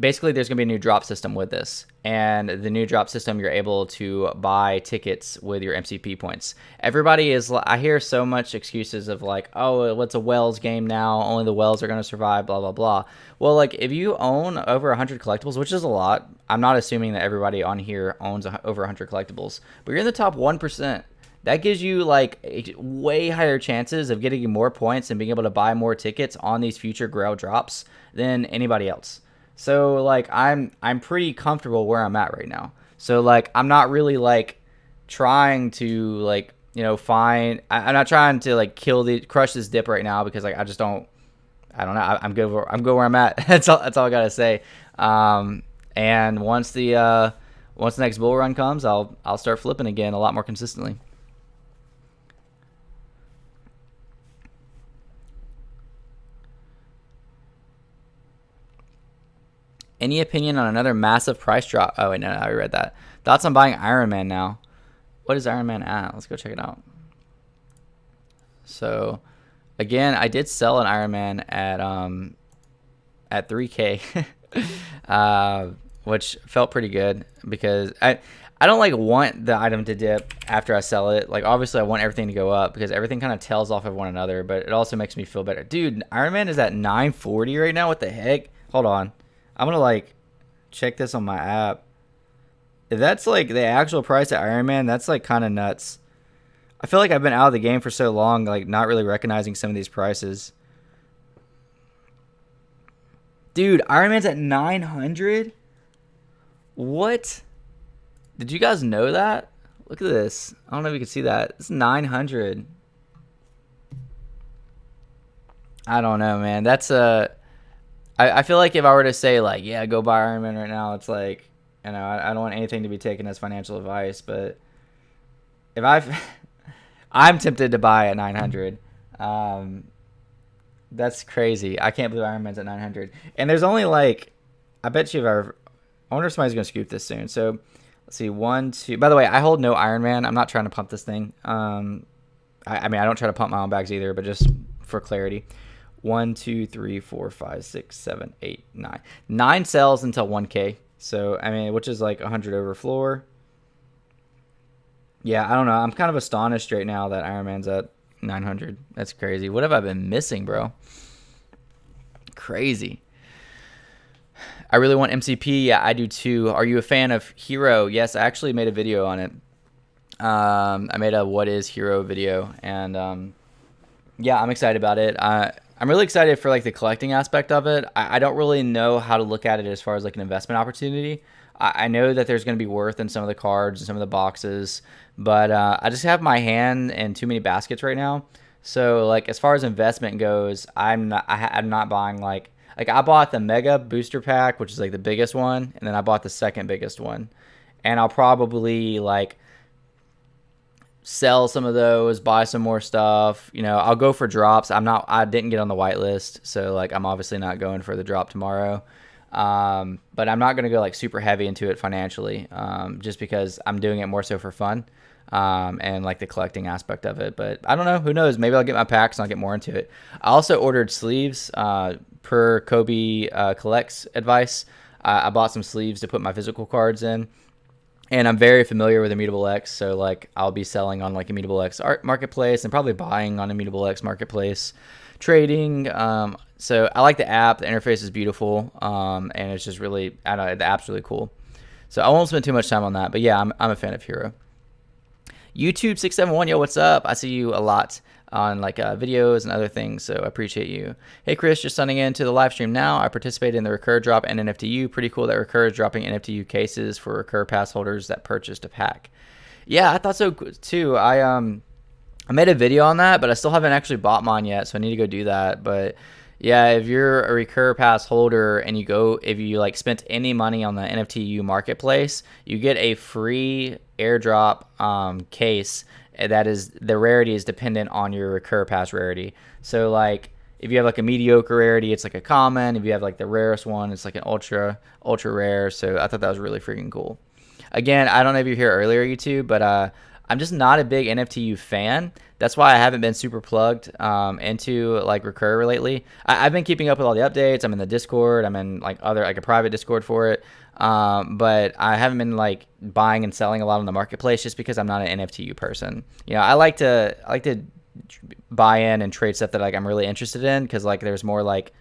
Basically, there's going to be a new drop system with this. And the new drop system, you're able to buy tickets with your MCP points. I hear so much excuses of like, oh, what's a Wells game now? Only the Wells are going to survive, blah, blah, blah. Well, like if you own over 100 collectibles, which is a lot, I'm not assuming that everybody on here owns over 100 collectibles, but you're in the top 1%. That gives you like way higher chances of getting more points and being able to buy more tickets on these future Grail drops than anybody else. So like I'm pretty comfortable where I'm at right now. So like I'm not really like trying to like, you know, I'm not trying to like crush this dip right now because like I don't know. I'm good where I'm at. That's all I gotta say. And once the next bull run comes, I'll start flipping again a lot more consistently. Any opinion on another massive price drop? Oh, wait, no, I read that. Thoughts on buying Iron Man now? What is Iron Man at? Let's go check it out. So, again, I did sell an Iron Man at 3K, which felt pretty good because I don't like want the item to dip after I sell it. Like obviously I want everything to go up because everything kind of tails off of one another, but it also makes me feel better. Dude, Iron Man is at 940 right now. What the heck? Hold on. I'm going to like check this on my app. If that's like the actual price of Iron Man, that's like kind of nuts. I feel like I've been out of the game for so long, like not really recognizing some of these prices. Dude, Iron Man's at 900? What? Did you guys know that? Look at this. I don't know if you can see that. It's 900. I don't know, man. That's I feel like if I were to say like, yeah, go buy Iron Man right now, it's like, you know, I don't want anything to be taken as financial advice, but if I'm tempted to buy at 900. That's crazy. I can't believe Iron Man's at 900. And there's only like I bet you if I wonder if somebody's gonna scoop this soon. So let's see, 1, 2. By the way, I hold no Iron Man. I'm not trying to pump this thing. I mean, I don't try to pump my own bags either, but just for clarity. 1, 2, 3, 4, 5, 6, 7, 8, 9. 9 sells until 1K. So I mean, which is like 100 over floor. Yeah, I don't know. I'm kind of astonished right now that Iron Man's at 900. That's crazy. What have I been missing, bro? Crazy. I really want MCP. Yeah, I do too. Are you a fan of Hero? Yes, I actually made a video on it. I made a what is Hero video, and yeah, I'm excited about it. I'm really excited for like the collecting aspect of it. I don't really know how to look at it as far as like an investment opportunity. I know that there's going to be worth in some of the cards and some of the boxes, but I just have my hand in too many baskets right now. So like as far as investment goes, I'm not buying like I bought the mega booster pack, which is like the biggest one, and then I bought the second biggest one, and I'll probably like sell some of those, buy some more stuff. You know, I'll go for drops. I didn't get on the whitelist, so like I'm obviously not going for the drop tomorrow. But I'm not going to go like super heavy into it financially, just because I'm doing it more so for fun, and like the collecting aspect of it. But I don't know, who knows? Maybe I'll get my packs and I'll get more into it. I also ordered sleeves, per Kobe Collects advice. I bought some sleeves to put my physical cards in. And I'm very familiar with Immutable X, so like I'll be selling on like Immutable X Art Marketplace and probably buying on Immutable X Marketplace, trading. So I like the app. The interface is beautiful, and it's just really, I don't know, the app's really cool. So I won't spend too much time on that, but yeah, I'm a fan of Hero. YouTube 671, yo, what's up? I see you a lot on like videos and other things, so I appreciate you. Hey Chris, just signing into the live stream now. I participated in the Recur drop and NFTU. Pretty cool that Recur is dropping NFTU cases for Recur pass holders that purchased a pack. Yeah, I thought so too. I made a video on that, but I still haven't actually bought mine yet, so I need to go do that. But yeah, if you're a Recur pass holder and if you like spent any money on the NFTU marketplace, you get a free airdrop case. That is, the rarity is dependent on your Recur pass rarity. So like if you have like a mediocre rarity, it's like a common. If you have like the rarest one, it's like an ultra rare. So I thought that was really freaking cool. Again, I don't know if you're here earlier, YouTube, but I'm just not a big NFTU fan. That's why I haven't been super plugged into like Recur lately. I've been keeping up with all the updates. I'm in the Discord. I'm in like a private Discord for it. But I haven't been like buying and selling a lot on the marketplace just because I'm not an NFTU person. You know, I like to buy in and trade stuff that like I'm really interested in, because like there's more like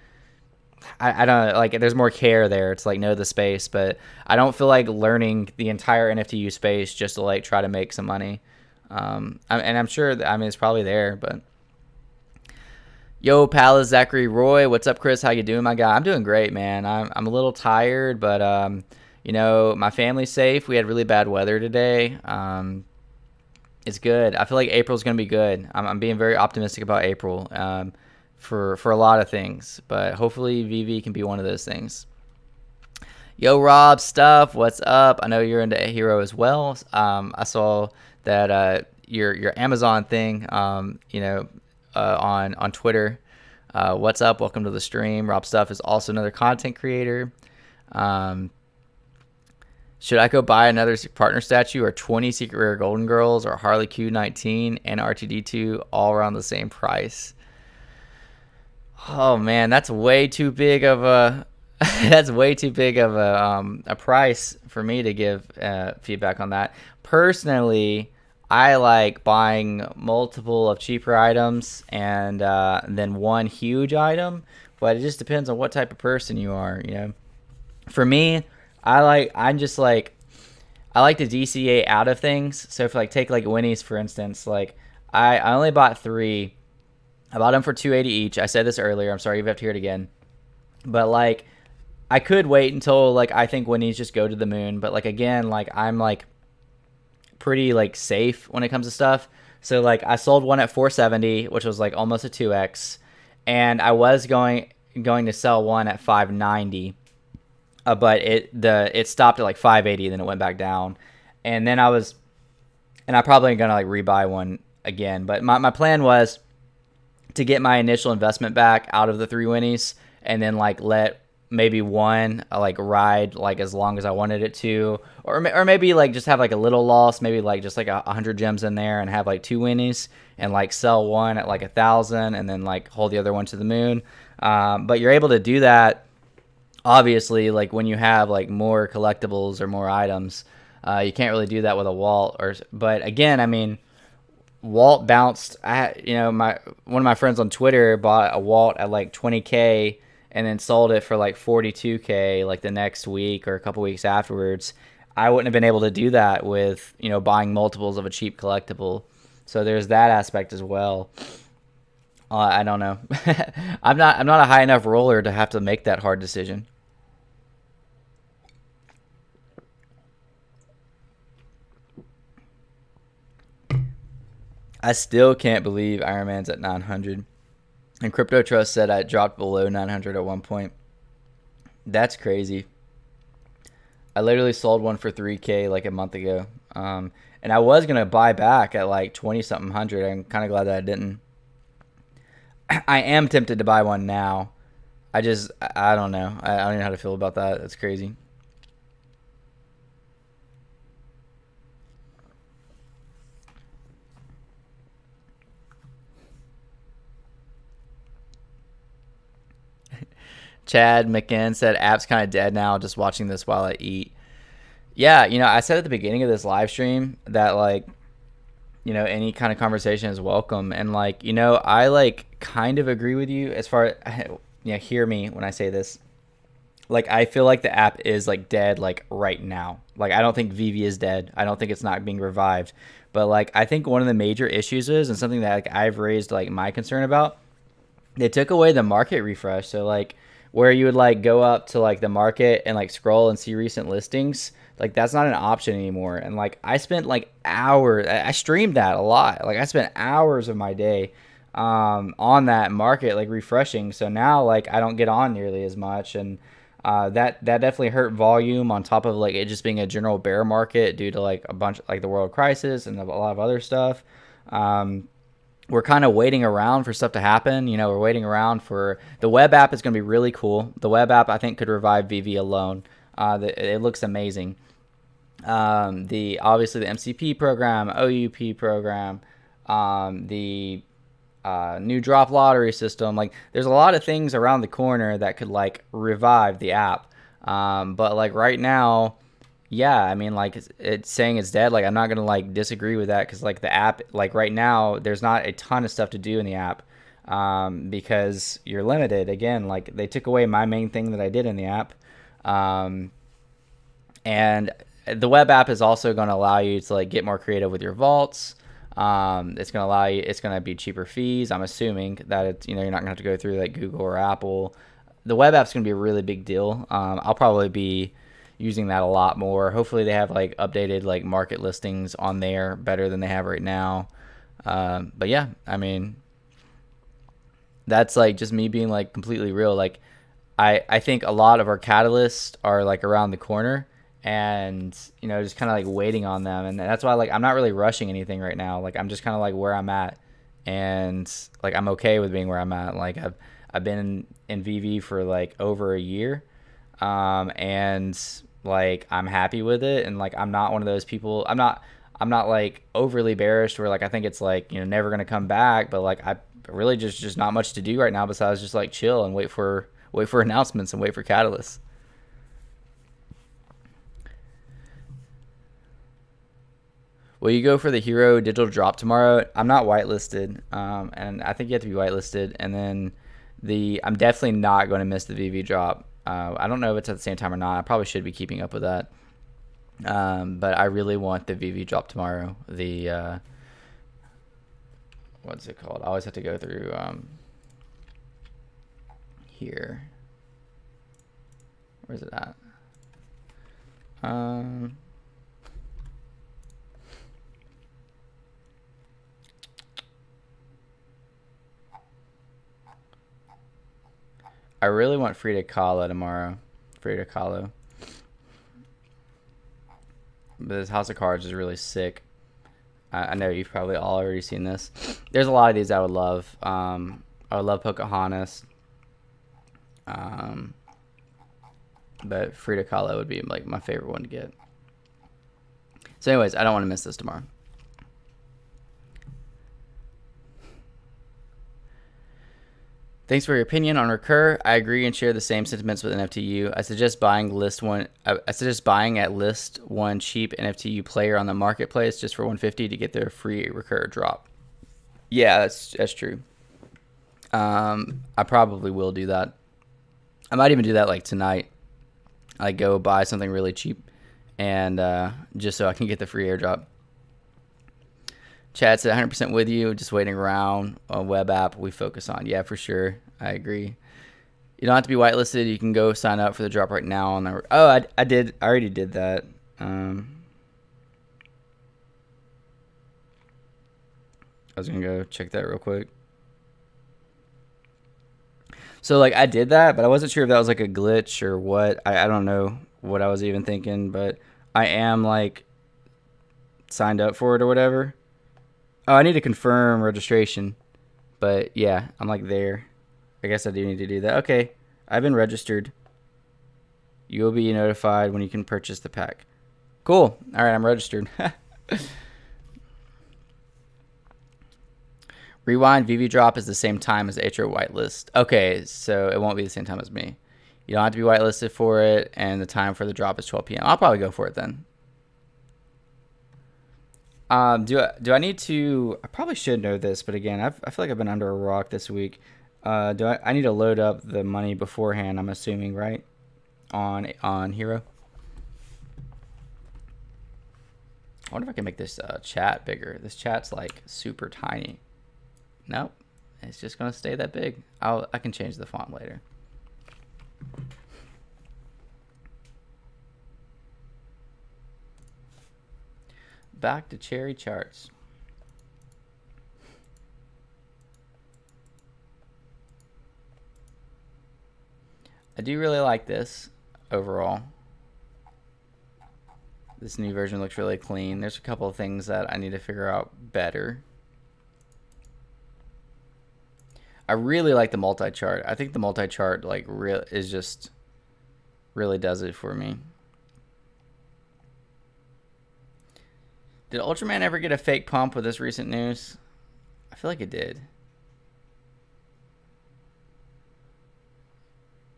I don't like, there's more care there. It's like know the space, but I don't feel like learning the entire NFTU space just to like try to make some money. And I'm sure that, I mean, it's probably there, but yo, Palace, Zachary, Roy, what's up, Chris? How you doing, my guy? I'm doing great, man. I'm a little tired, but you know, my family's safe. We had really bad weather today. It's good. I feel like April's gonna be good. I'm being very optimistic about April, for a lot of things, but hopefully Veve can be one of those things. Yo, Rob, stuff, what's up? I know you're into Hero as well. I saw that your Amazon thing, you know, on Twitter. What's up? Welcome to the stream. Rob Stuff is also another content creator. Should I go buy another partner statue or 20 secret rare golden girls or Harley Q19 and RTD2 all around the same price? Oh man, that's way too big of a a price for me to give feedback on that. Personally, I like buying multiple of cheaper items and then one huge item, but it just depends on what type of person you are. You know, for me, I like the DCA out of things. So if like take like Winnie's for instance, like I only bought 3. I bought them for $280 each. I said this earlier. I'm sorry you have to hear it again. But like, I could wait until like I think Winnie's just go to the moon. But like again, like I'm like pretty like safe when it comes to stuff. So like I sold one at $470, which was like almost a 2x, and I was going to sell one at $590, but it stopped at like $580, then it went back down, and then I'm probably gonna like rebuy one again. But my plan was to get my initial investment back out of the 3 Winnies, and then like let maybe one like ride like as long as I wanted it to, or maybe like just have like a little loss, maybe like just like 100 gems in there and have like 2 winnies and like sell one at like 1,000 and then like hold the other one to the moon. But you're able to do that obviously like when you have like more collectibles or more items. You can't really do that with a Walt, but again, I mean, Walt bounced. My one of my friends on Twitter bought a Walt at like 20K and then sold it for like 42K like the next week or a couple weeks afterwards. I wouldn't have been able to do that with buying multiples of a cheap collectible. So there's that aspect as well. I don't know. I'm not a high enough roller to have to make that hard decision. I still can't believe Iron Man's at 900. And Crypto Trust said I dropped below 900 at one point. That's crazy. I literally sold one for 3K like a month ago. And I was going to buy back at like 20 something hundred. I'm kind of glad that I didn't. I am tempted to buy one now. I don't know. I don't know how to feel about that. That's crazy. Chad McKinn said app's kind of dead now, just watching this while I eat. Yeah, I said at the beginning of this live stream that like, any kind of conversation is welcome. And like, I like kind of agree with you as far as, hear me when I say this. Like, I feel like the app is like dead like right now. Like, I don't think Veve is dead. I don't think it's not being revived. But like, I think one of the major issues is, and something that like I've raised like my concern about, they took away the market refresh. So like, where you would like go up to like the market and like scroll and see recent listings, like that's not an option anymore. And like I spent like hours, I streamed that a lot. Like I spent hours of my day on that market like refreshing. So now like I don't get on nearly as much, and that definitely hurt volume on top of like it just being a general bear market due to like a bunch like the world crisis and a lot of other stuff. We're kind of waiting around for stuff to happen. We're waiting around for the web app is going to be really cool. The web app I think could revive Veve alone. It looks amazing. Obviously the MCP program, OUP program, the new drop lottery system. Like there's a lot of things around the corner that could like revive the app. But like right now, yeah, I mean, like it's saying it's dead. Like I'm not gonna like disagree with that because like the app, like right now, there's not a ton of stuff to do in the app because you're limited. Again, like they took away my main thing that I did in the app, and the web app is also going to allow you to like get more creative with your vaults. It's going to allow you. It's going to be cheaper fees. I'm assuming that it's you're not going to have to go through like Google or Apple. The web app's going to be a really big deal. I'll probably be using that a lot more. Hopefully they have like updated like market listings on there better than they have right now. But yeah, I mean, that's like just me being like completely real. Like I think a lot of our catalysts are like around the corner and just kind of like waiting on them. And that's why like I'm not really rushing anything right now. Like I'm just kind of like where I'm at, and like I'm okay with being where I'm at. Like I've been in Veve for like over a year. And like I'm happy with it, and like I'm not one of those people. I'm not like overly bearish where like I think it's like never gonna come back, but like I really just not much to do right now besides just like chill and wait for announcements and wait for catalysts. Will you go for the hero digital drop tomorrow? I'm not whitelisted, and I think you have to be whitelisted, and then I'm definitely not going to miss the Veve drop. I don't know if it's at the same time or not. I probably should be keeping up with that. But I really want the Veve drop tomorrow. What's it called? I always have to go through here. Where's it at? I really want Frida Kahlo tomorrow. Frida Kahlo. But this House of Cards is really sick. I know you've probably all already seen this. There's a lot of these I would love. I would love Pocahontas. but Frida Kahlo would be like my favorite one to get. So anyways, I don't want to miss this tomorrow. Thanks for your opinion on Recur. I agree and share the same sentiments with NFTU. I suggest buying at list one cheap NFTU player on the marketplace just for $150 to get their free Recur drop. Yeah, that's true. I probably will do that. I might even do that like tonight. I go buy something really cheap, and just so I can get the free airdrop. Chat's at 100% with you. Just waiting around. A web app we focus on. Yeah, for sure. I agree. You don't have to be whitelisted. You can go sign up for the drop right now. I did. I already did that. I was gonna go check that real quick. So like I did that, but I wasn't sure if that was like a glitch or what. I don't know what I was even thinking, but I am like signed up for it or whatever. Oh, I need to confirm registration. But yeah, I'm like there. I guess I do need to do that. Okay, I've been registered. You will be notified when you can purchase the pack. Cool. All right, I'm registered. Rewind VV drop is the same time as Atro whitelist. Okay, so it won't be the same time as me. You don't have to be whitelisted for it, and the time for the drop is 12 p.m. I'll probably go for it then. Do I need to? I probably should know this, but again, I feel like I've been under a rock this week. I need to load up the money beforehand? I'm assuming, right? On Hero. I wonder if I can make this chat bigger. This chat's like super tiny. Nope, it's just gonna stay that big. I can change the font later. Back to cherry charts. I do really like this overall. This new version looks really clean. There's a couple of things that I need to figure out better. I really like the multi-chart. I think the multi-chart like is just really does it for me. Did Ultraman ever get a fake pump with this recent news? I feel like it did.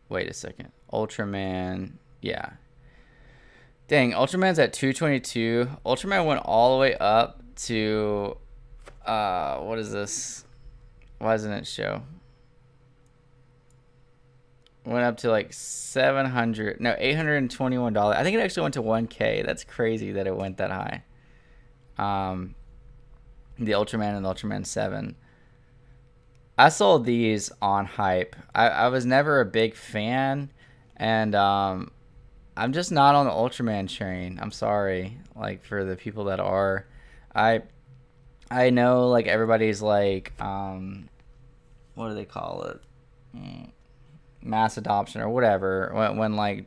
Wait a second. Ultraman, yeah. Dang, Ultraman's at 222. Ultraman went all the way up to, what is this? Why doesn't it show? Went up to like $821. I think it actually went to 1K. That's crazy that it went that high. The Ultraman and the Ultraman 7. I sold these on hype. I was never a big fan, and I'm just not on the Ultraman train. I'm sorry, like for the people that are. I know like everybody's like what do they call it? Mass adoption or whatever. When like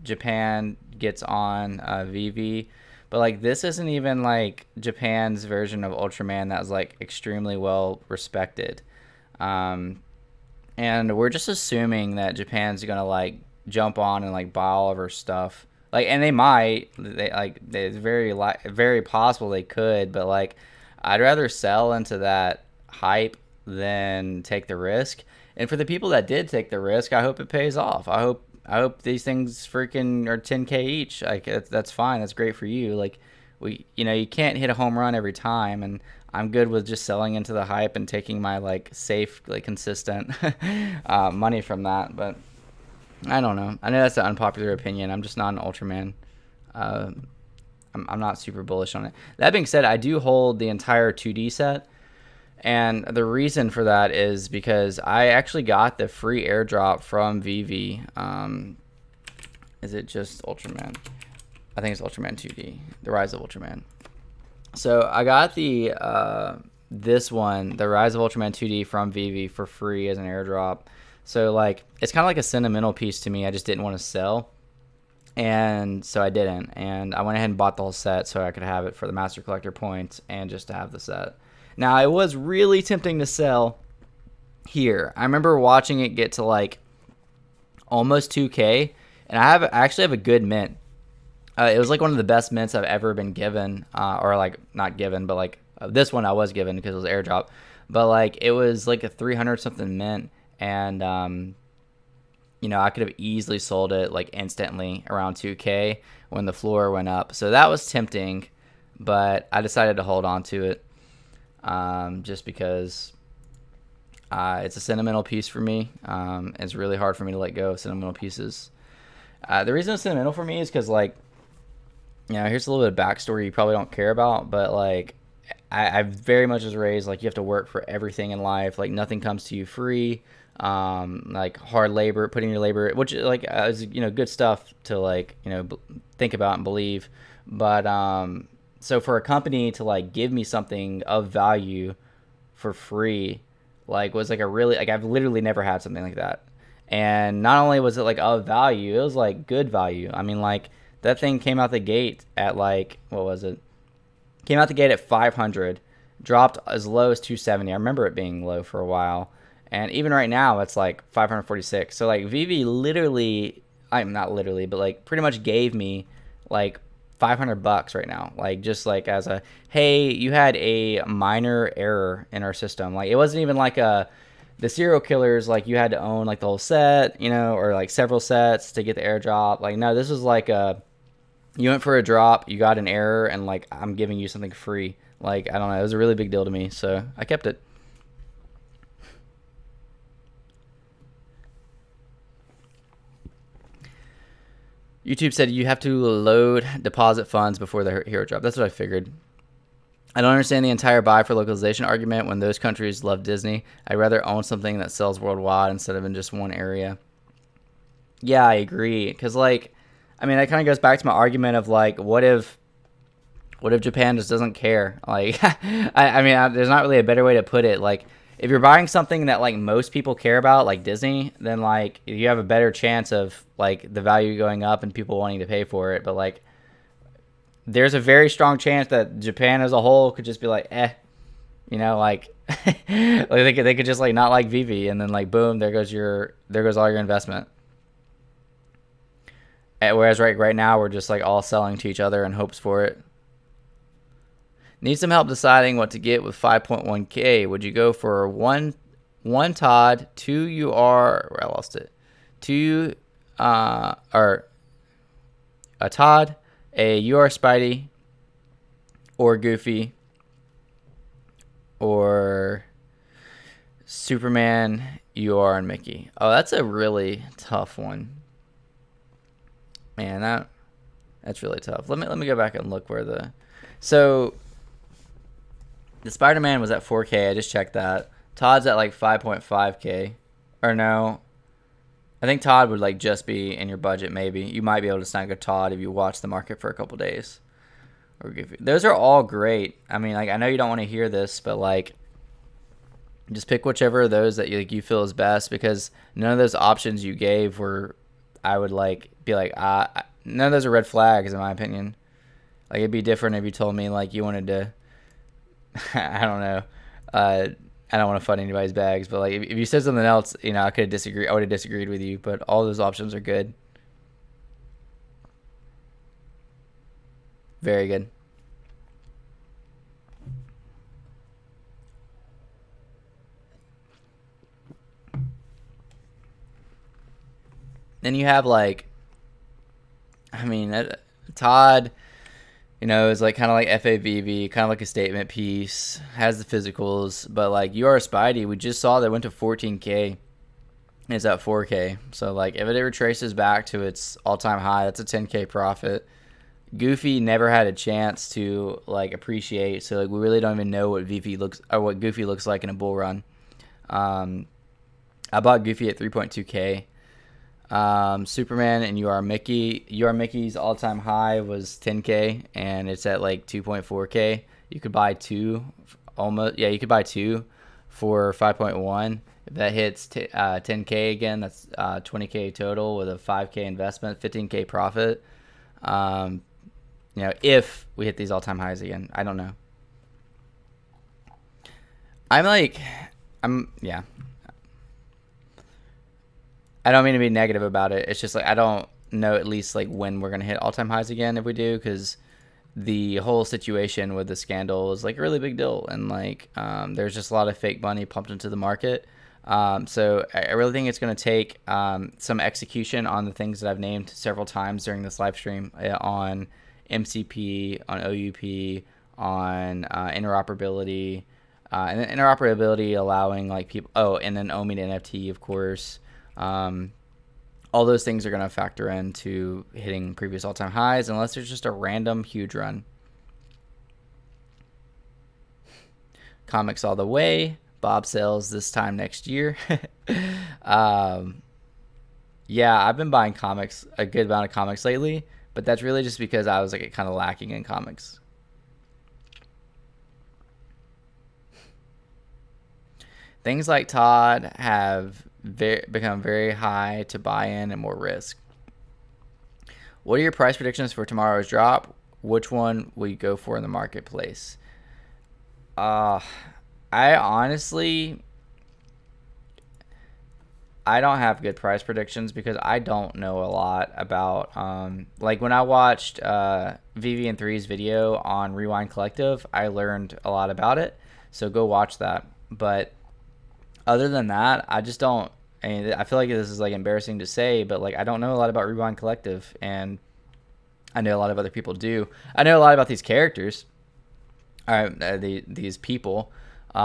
Japan gets on Veve. But like this isn't even like Japan's version of Ultraman that was like extremely well respected. And we're just assuming that Japan's gonna like jump on and like buy all of her stuff. Like, and they might. It's very possible they could, but like I'd rather sell into that hype than take the risk. And for the people that did take the risk, I hope it pays off. I hope these things freaking are 10K each. Like that's fine. That's great for you. Like you can't hit a home run every time, and I'm good with just selling into the hype and taking my like safe, like consistent money from that. But I don't know. I know that's an unpopular opinion. I'm just not an Ultraman. I'm not super bullish on it. That being said, I do hold the entire 2D set. And the reason for that is because I actually got the free airdrop from Veve. Is it just Ultraman? I think it's Ultraman 2D, The Rise of Ultraman. So I got the this one, The Rise of Ultraman 2D from Veve for free as an airdrop. So like it's kind of like a sentimental piece to me. I just didn't want to sell. And so I didn't. And I went ahead and bought the whole set so I could have it for the Master Collector points and just to have the set. Now, it was really tempting to sell here. I remember watching it get to like almost 2K And I actually have a good mint. It was like one of the best mints I've ever been given, or like not given, but like this one I was given because it was airdrop. But like it was like a 300 something mint, and I could have easily sold it like instantly around 2K when the floor went up. So that was tempting, but I decided to hold on to it, just because it's a sentimental piece for me. It's really hard for me to let go of sentimental pieces. The reason it's sentimental for me is because, like, here's a little bit of backstory you probably don't care about, but like, I very much was raised like you have to work for everything in life. Like nothing comes to you free. Like hard labor, putting your labor, which like is good stuff to like think about and believe. But so for a company to like give me something of value for free, like was like a really like I've literally never had something like that. And not only was it like of value, it was like good value. I mean, like that thing came out the gate at like, what was it? Came out the gate at 500, dropped as low as 270. I remember it being low for a while. And even right now, it's like 546. So like Veve literally, I'm not literally, but like pretty much gave me like $500 right now. Like just like as a, hey, you had a minor error in our system. Like it wasn't even like the serial killers, like you had to own like the whole set, or like several sets to get the airdrop. Like no, this was like you went for a drop, you got an error, and like I'm giving you something free. Like I don't know, it was a really big deal to me, so I kept it. YouTube said you have to load deposit funds before the hero drop. That's what I figured. I don't understand the entire buy for localization argument when those countries love Disney. I'd rather own something that sells worldwide instead of in just one area. Yeah, I agree. Because, like, I mean, that kind of goes back to my argument of, like, what if Japan just doesn't care? Like, I mean, there's not really a better way to put it. Like, if you're buying something that, like, most people care about, like Disney, then, like, you have a better chance of, like, the value going up and people wanting to pay for it. But, like, there's a very strong chance that Japan as a whole could just be like, like, like they could just, like, not like Veve, and then, like, boom, there goes all your investment. Whereas right now we're just like all selling to each other in hopes for it. Need some help deciding what to get with 5.1K. Would you go for one Todd, 2 UR, I lost it. 2 or a Todd, a UR Spidey, or Goofy, or Superman, UR, and Mickey? Oh, that's a really tough one. Man, that's really tough. Let me go back and look where so the Spider-Man was at 4K. I just checked that. Todd's at like 5.5K. Or no, I think Todd would like just be in your budget. Maybe you might be able to snag a Todd if you watch the market for a couple days. Or those are all great. I mean, like I know you don't want to hear this, but like just pick whichever of those that you feel is best, because none of those options you gave were, I would like be like, none of those are red flags in my opinion. Like it'd be different if you told me like you wanted to, I don't know, I don't want to fund anybody's bags, but like if you said something else, I would have disagreed with you. But all those options are good, very good. Then you have like, I mean, Todd, is like kind of like FAVV, kind of like a statement piece, has the physicals, but like UR Spidey, we just saw that went to 14K, and it's at 4K. So like if it retraces back to its all-time high, that's a 10K profit. Goofy never had a chance to like appreciate, so like we really don't even know what Goofy looks like in a bull run. I bought Goofy at 3.2K. Superman and UR Mickey's all-time high was 10K, and it's at like 2.4K. You could buy two for 5.1. If that hits 10K again, that's 20K total with a 5K investment, 15K profit. If we hit these all-time highs again, I don't know. I don't mean to be negative about it. It's just like I don't know at least like when we're gonna hit all-time highs again if we do, because the whole situation with the scandal is like a really big deal, and like there's just a lot of fake money pumped into the market. So I really think it's going to take some execution on the things that I've named several times during this live stream, on MCP, on OUP, on interoperability, and then interoperability allowing like people. Oh, and then OMI to NFT, of course. All those things are going to factor into hitting previous all-time highs, unless there's just a random huge run. Comics all the way. Bob sales this time next year. Yeah, I've been buying comics, a good amount of comics lately, but that's really just because I was like kind of lacking in comics. Things like Todd have become very high to buy in and more risk. What are your price predictions for tomorrow's drop? Which one will you go for in the marketplace? I honestly, I don't have good price predictions because I don't know a lot about, like when I watched Veve and 3's video on Rewind Collective, I learned a lot about it. So go watch that. But other than that, I just don't. I mean, I feel like this is like embarrassing to say, but like I don't know a lot about Rewind Collective, and I know a lot of other people do. I know a lot about these characters, these people. If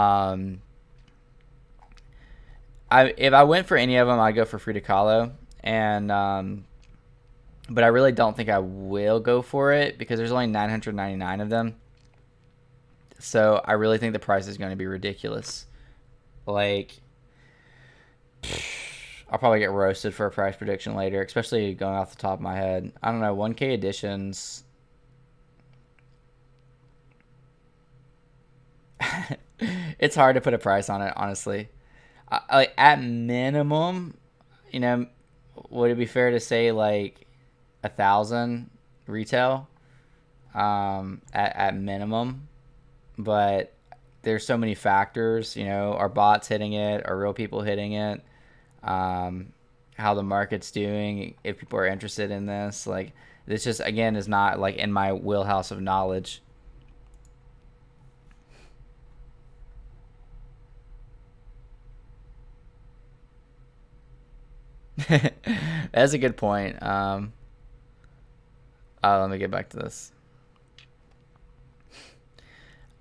I went for any of them, I'd go for Frida Kahlo, and but I really don't think I will go for it because there's only 999 of them. So I really think the price is going to be ridiculous. Like, I'll probably get roasted for a price prediction later, especially going off the top of my head. I don't know, 1K editions. It's hard to put a price on it, honestly. Like at minimum, you know, would it be fair to say like 1,000 retail? At minimum, but there's so many factors, you know, are bots hitting it, are real people hitting it, how the market's doing, if people are interested in this. Like, this just, again, is not like in my wheelhouse of knowledge. That's a good point. Let me get back to this.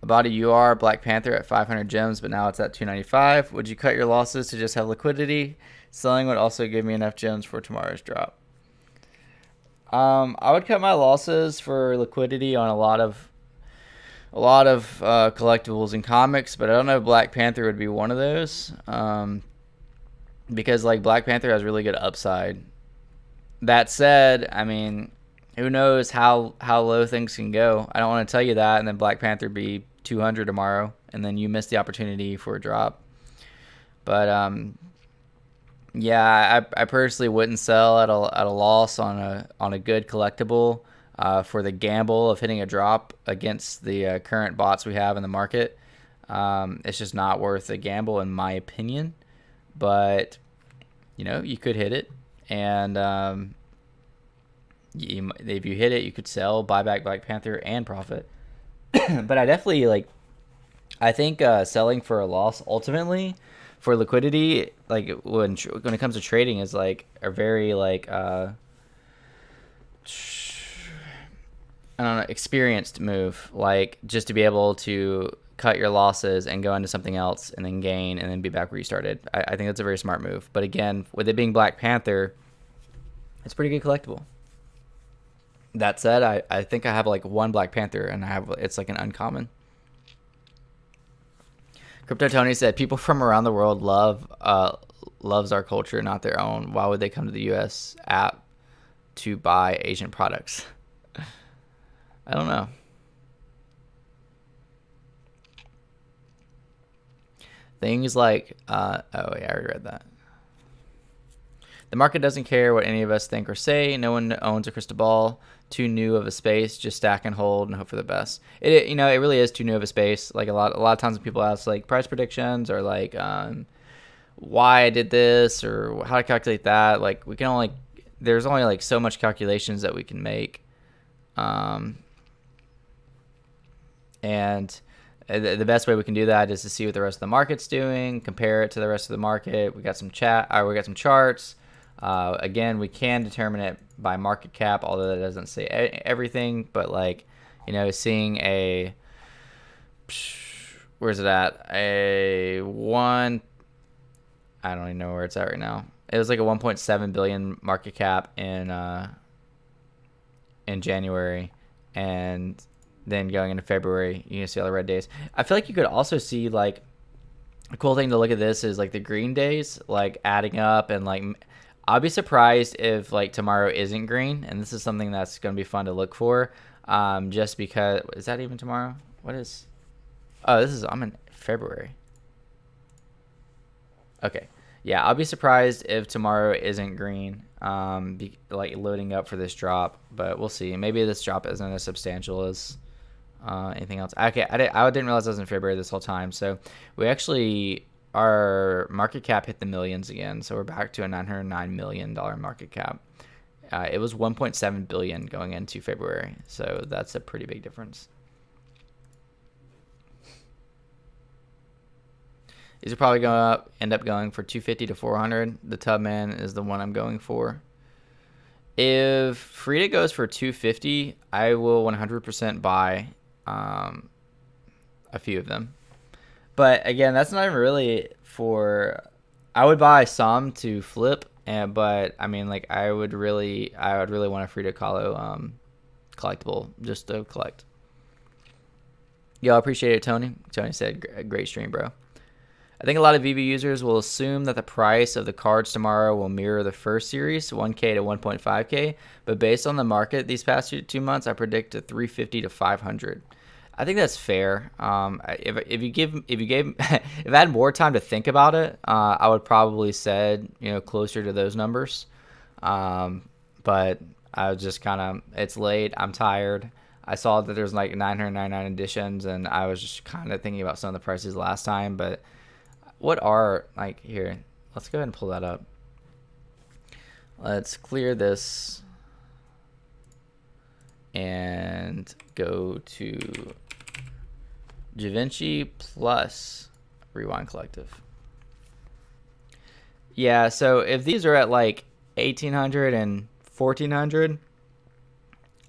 About a UR Black Panther at 500 gems, but now it's at 295. Would you cut your losses to just have liquidity? Selling would also give me enough gems for tomorrow's drop. I would cut my losses for liquidity on a lot of collectibles and comics, but I don't know if Black Panther would be one of those. Because like Black Panther has really good upside. That said, I mean, who knows how low things can go. I don't want to tell you that, and then Black Panther be 200 tomorrow, and then you miss the opportunity for a drop. But yeah, I personally wouldn't sell at a loss on a good collectible for the gamble of hitting a drop against the current bots we have in the market. It's just not worth the gamble, in my opinion. But you know, you could hit it, and if you hit it, you could sell, buy back Black Panther, and profit. But I definitely I think selling for a loss ultimately for liquidity, like when it comes to trading, is like a very I don't know, experienced move. Like, just to be able to cut your losses and go into something else and then gain and then be back where you started. I think that's a very smart move. But again, with it being Black Panther, it's pretty good collectible. That said, I think I have like one Black Panther, and it's like an uncommon. Crypto Tony said, people from around the world loves our culture, not their own. Why would they come to the US app to buy Asian products? I don't know. Things like, oh yeah, I already read that. The market doesn't care what any of us think or say. No one owns a crystal ball. Too new of a space. Just stack and hold and hope for the best. It really is too new of a space. Like a lot of times when people ask like price predictions or like why I did this or how to calculate that, like we can only there's only like so much calculations that we can make. And the best way we can do that is to see what the rest of the market's doing, compare it to the rest of the market. We got some we got some charts. Again, we can determine it by market cap, although that doesn't say everything. But like, you know, seeing a, where's it at? I don't even know where it's at right now. It was like a 1.7 billion market cap in January, and then going into February, you can see all the red days. I feel like you could also see, like, a cool thing to look at this is like the green days, like adding up, and like I'll be surprised if like tomorrow isn't green, and this is something that's going to be fun to look for. Just because, is that even tomorrow? What is? Oh, I'm in February. Okay. Yeah, I'll be surprised if tomorrow isn't green, like loading up for this drop, but we'll see. Maybe this drop isn't as substantial as anything else. Okay, I didn't realize I was in February this whole time. So we actually, our market cap hit the millions again. So we're back to a $909 million market cap. It was 1.7 billion going into February. So that's a pretty big difference. These are probably going to end up going for 250 to 400. The Tubman is the one I'm going for. If Frida goes for 250, I will 100% buy a few of them. But again, that's not even really for. I would buy some to flip, but I mean, like I would really want a Frida Kahlo collectible just to collect. Yo, I appreciate it, Tony. Tony said, "Great stream, bro." I think a lot of Veve users will assume that the price of the cards tomorrow will mirror the first series, 1K to 1.5K. But based on the market these past 2 months, I predict a 350 to 500. I think that's fair. If I had more time to think about it, I would probably said closer to those numbers. But I was just kind of, it's late. I'm tired. I saw that there's like 999 editions, and I was just kind of thinking about some of the prices last time, but. What are, like, here, let's go ahead and pull that up. Let's clear this and go to DaVinci plus Rewind Collective. Yeah, so if these are at like 1800 and 1400,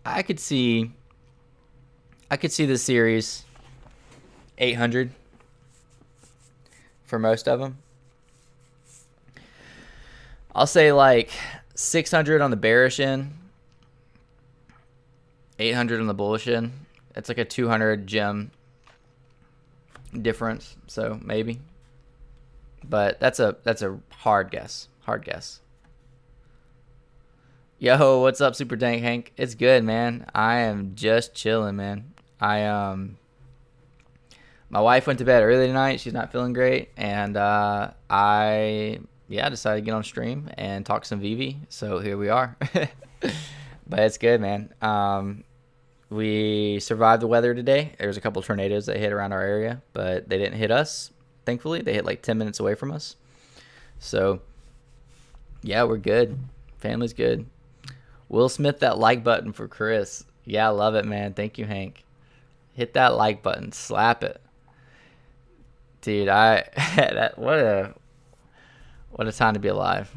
I could see the series 800. For most of them, I'll say like 600 on the bearish end, 800 on the bullish end. It's like a 200 gem difference, so maybe. But that's a hard guess. Hard guess. Yo, what's up, Super Dank Hank? It's good, man. I am just chilling, man. My wife went to bed early tonight. She's not feeling great. And I decided to get on stream and talk some Veve. So here we are. But it's good, man. We survived the weather today. There was a couple of tornadoes that hit around our area, but they didn't hit us, thankfully. They hit like 10 minutes away from us. So, yeah, we're good. Family's good. Will Smith, that like button for Chris. Yeah, I love it, man. Thank you, Hank. Hit that like button. Slap it. Dude, what a time to be alive.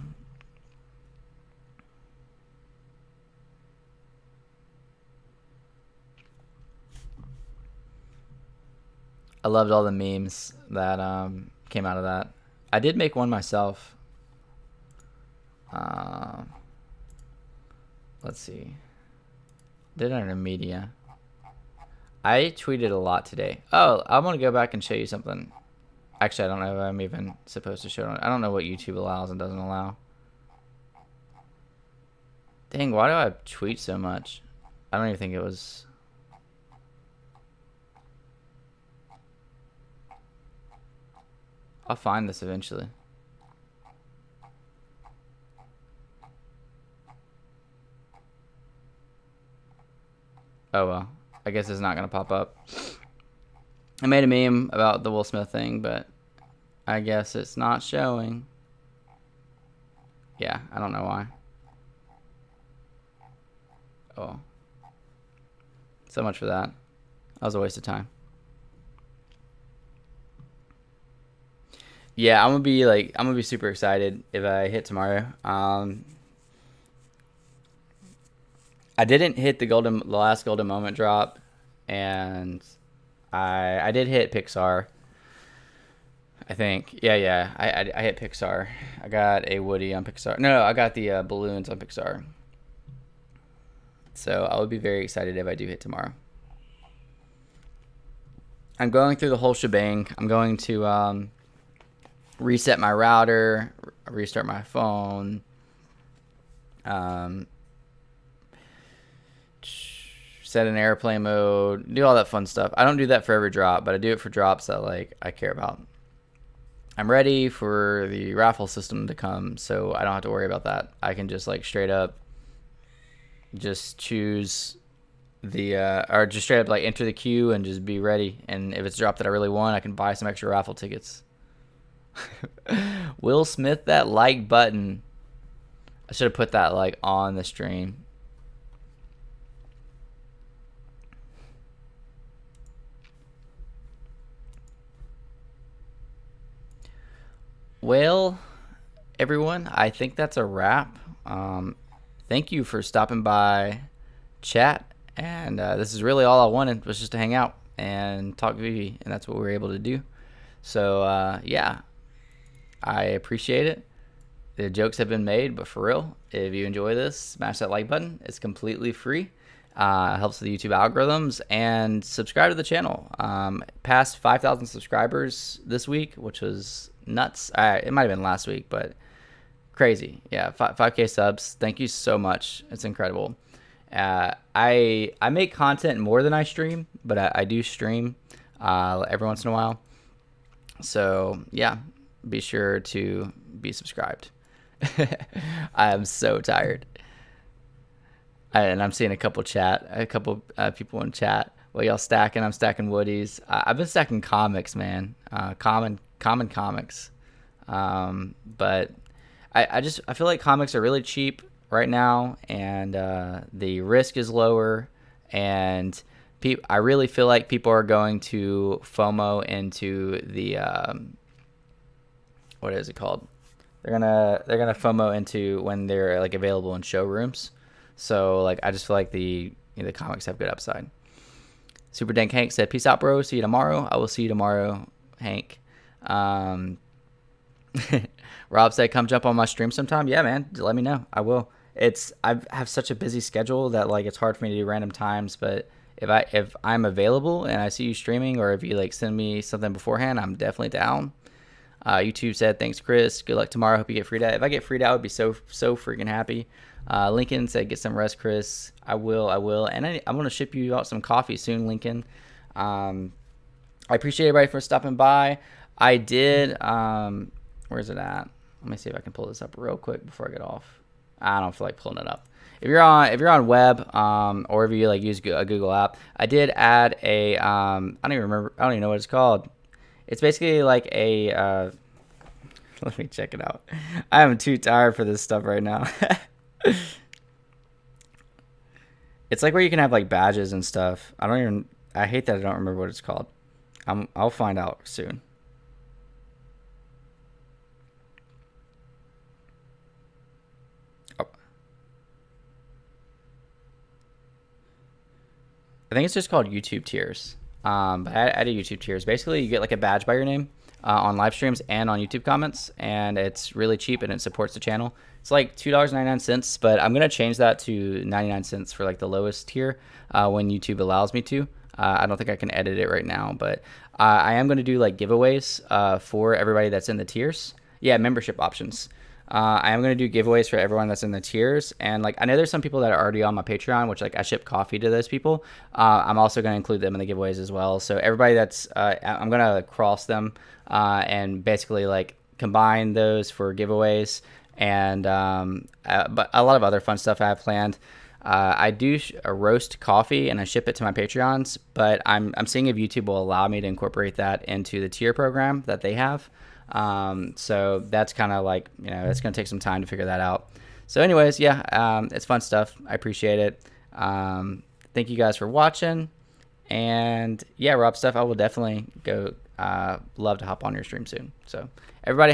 I loved all the memes that came out of that. I did make one myself. Let's see. Did it in media. I tweeted a lot today. Oh, I want to go back and show you something. Actually, I don't know if I'm even supposed to show it. I don't know what YouTube allows and doesn't allow. Dang, why do I tweet so much? I don't even think it was... I'll find this eventually. Oh, well. I guess it's not going to pop up. I made a meme about the Will Smith thing, but I guess it's not showing. Yeah, I don't know why. Oh, so much for that. That was a waste of time. Yeah, I'm gonna be super excited if I hit tomorrow. I didn't hit the last golden moment drop, and I did hit Pixar. I think. Yeah. I hit Pixar. I got a Woody on Pixar. No, I got the balloons on Pixar. So I would be very excited if I do hit tomorrow. I'm going through the whole shebang. I'm going to reset my router, restart my phone, set an airplane mode, do all that fun stuff. I don't do that for every drop, but I do it for drops that like I care about. I'm ready for the raffle system to come, so I don't have to worry about that. I can just like straight up just choose the or just straight up like enter the queue and just be ready. And if it's a drop that I really want, I can buy some extra raffle tickets. Will Smith that like button. I should have put that like on the stream. Well, everyone, I think that's a wrap. Thank you for stopping by chat. And this is really all I wanted, was just to hang out and talk Veve. And that's what we were able to do. So, yeah, I appreciate it. The jokes have been made, but for real, if you enjoy this, smash that like button. It's completely free. Helps with the YouTube algorithms, and subscribe to the channel. Past 5,000 subscribers this week, which was nuts. It might have been last week, but crazy. Yeah, 5K subs. Thank you so much. It's incredible. I make content more than I stream, but I do stream every once in a while. So yeah, be sure to be subscribed. I am so tired. And I'm seeing a couple people in chat. Well, y'all stacking. I'm stacking Woodies. I've been stacking comics, man. Common comics. But I feel like comics are really cheap right now, and the risk is lower. And I really feel like people are going to FOMO into the what is it called? They're gonna FOMO into when they're like available in showrooms. So like I just feel like the comics have good upside. Super Dank Hank said, "Peace out, bro. See you tomorrow." I will see you tomorrow, Hank. Rob said, "Come jump on my stream sometime." Yeah, man. Let me know. I will. I have such a busy schedule that like it's hard for me to do random times. But if I'm available and I see you streaming, or if you like send me something beforehand, I'm definitely down. YouTube said, "Thanks, Chris. Good luck tomorrow. Hope you get freed out." If I get freed out, I would be so freaking happy. Lincoln said, "Get some rest, Chris." I will. And I'm going to ship you out some coffee soon, Lincoln. I appreciate everybody for stopping by. I did, where's it at? Let me see if I can pull this up real quick before I get off. I don't feel like pulling it up. If you're on web, or if you like use a Google app, I did add a, I don't even know what it's called. It's basically like a, let me check it out. I am too tired for this stuff right now. It's like where you can have like badges and stuff. I hate that I don't remember what it's called. I'll find out soon. Oh. I think it's just called YouTube tiers. But I do YouTube tiers. Basically, you get like a badge by your name on live streams and on YouTube comments, and it's really cheap and it supports the channel. It's like $2.99, but I'm gonna change that to 99 cents for like the lowest tier when YouTube allows me to. I don't think I can edit it right now, but I am gonna do like giveaways for everybody that's in the tiers. Yeah, membership options. I am going to do giveaways for everyone that's in the tiers. And like, I know there's some people that are already on my Patreon, which like I ship coffee to those people. I'm also going to include them in the giveaways as well. So everybody that's, I'm going to cross them and basically like combine those for giveaways. And but a lot of other fun stuff I have planned. I do a roast coffee and I ship it to my Patreons, but I'm seeing if YouTube will allow me to incorporate that into the tier program that they have. So that's kind of like, it's going to take some time to figure that out. So anyways, yeah, it's fun stuff. I appreciate it. Thank you guys for watching. And yeah, Rob Stuff, I will definitely go love to hop on your stream soon. So everybody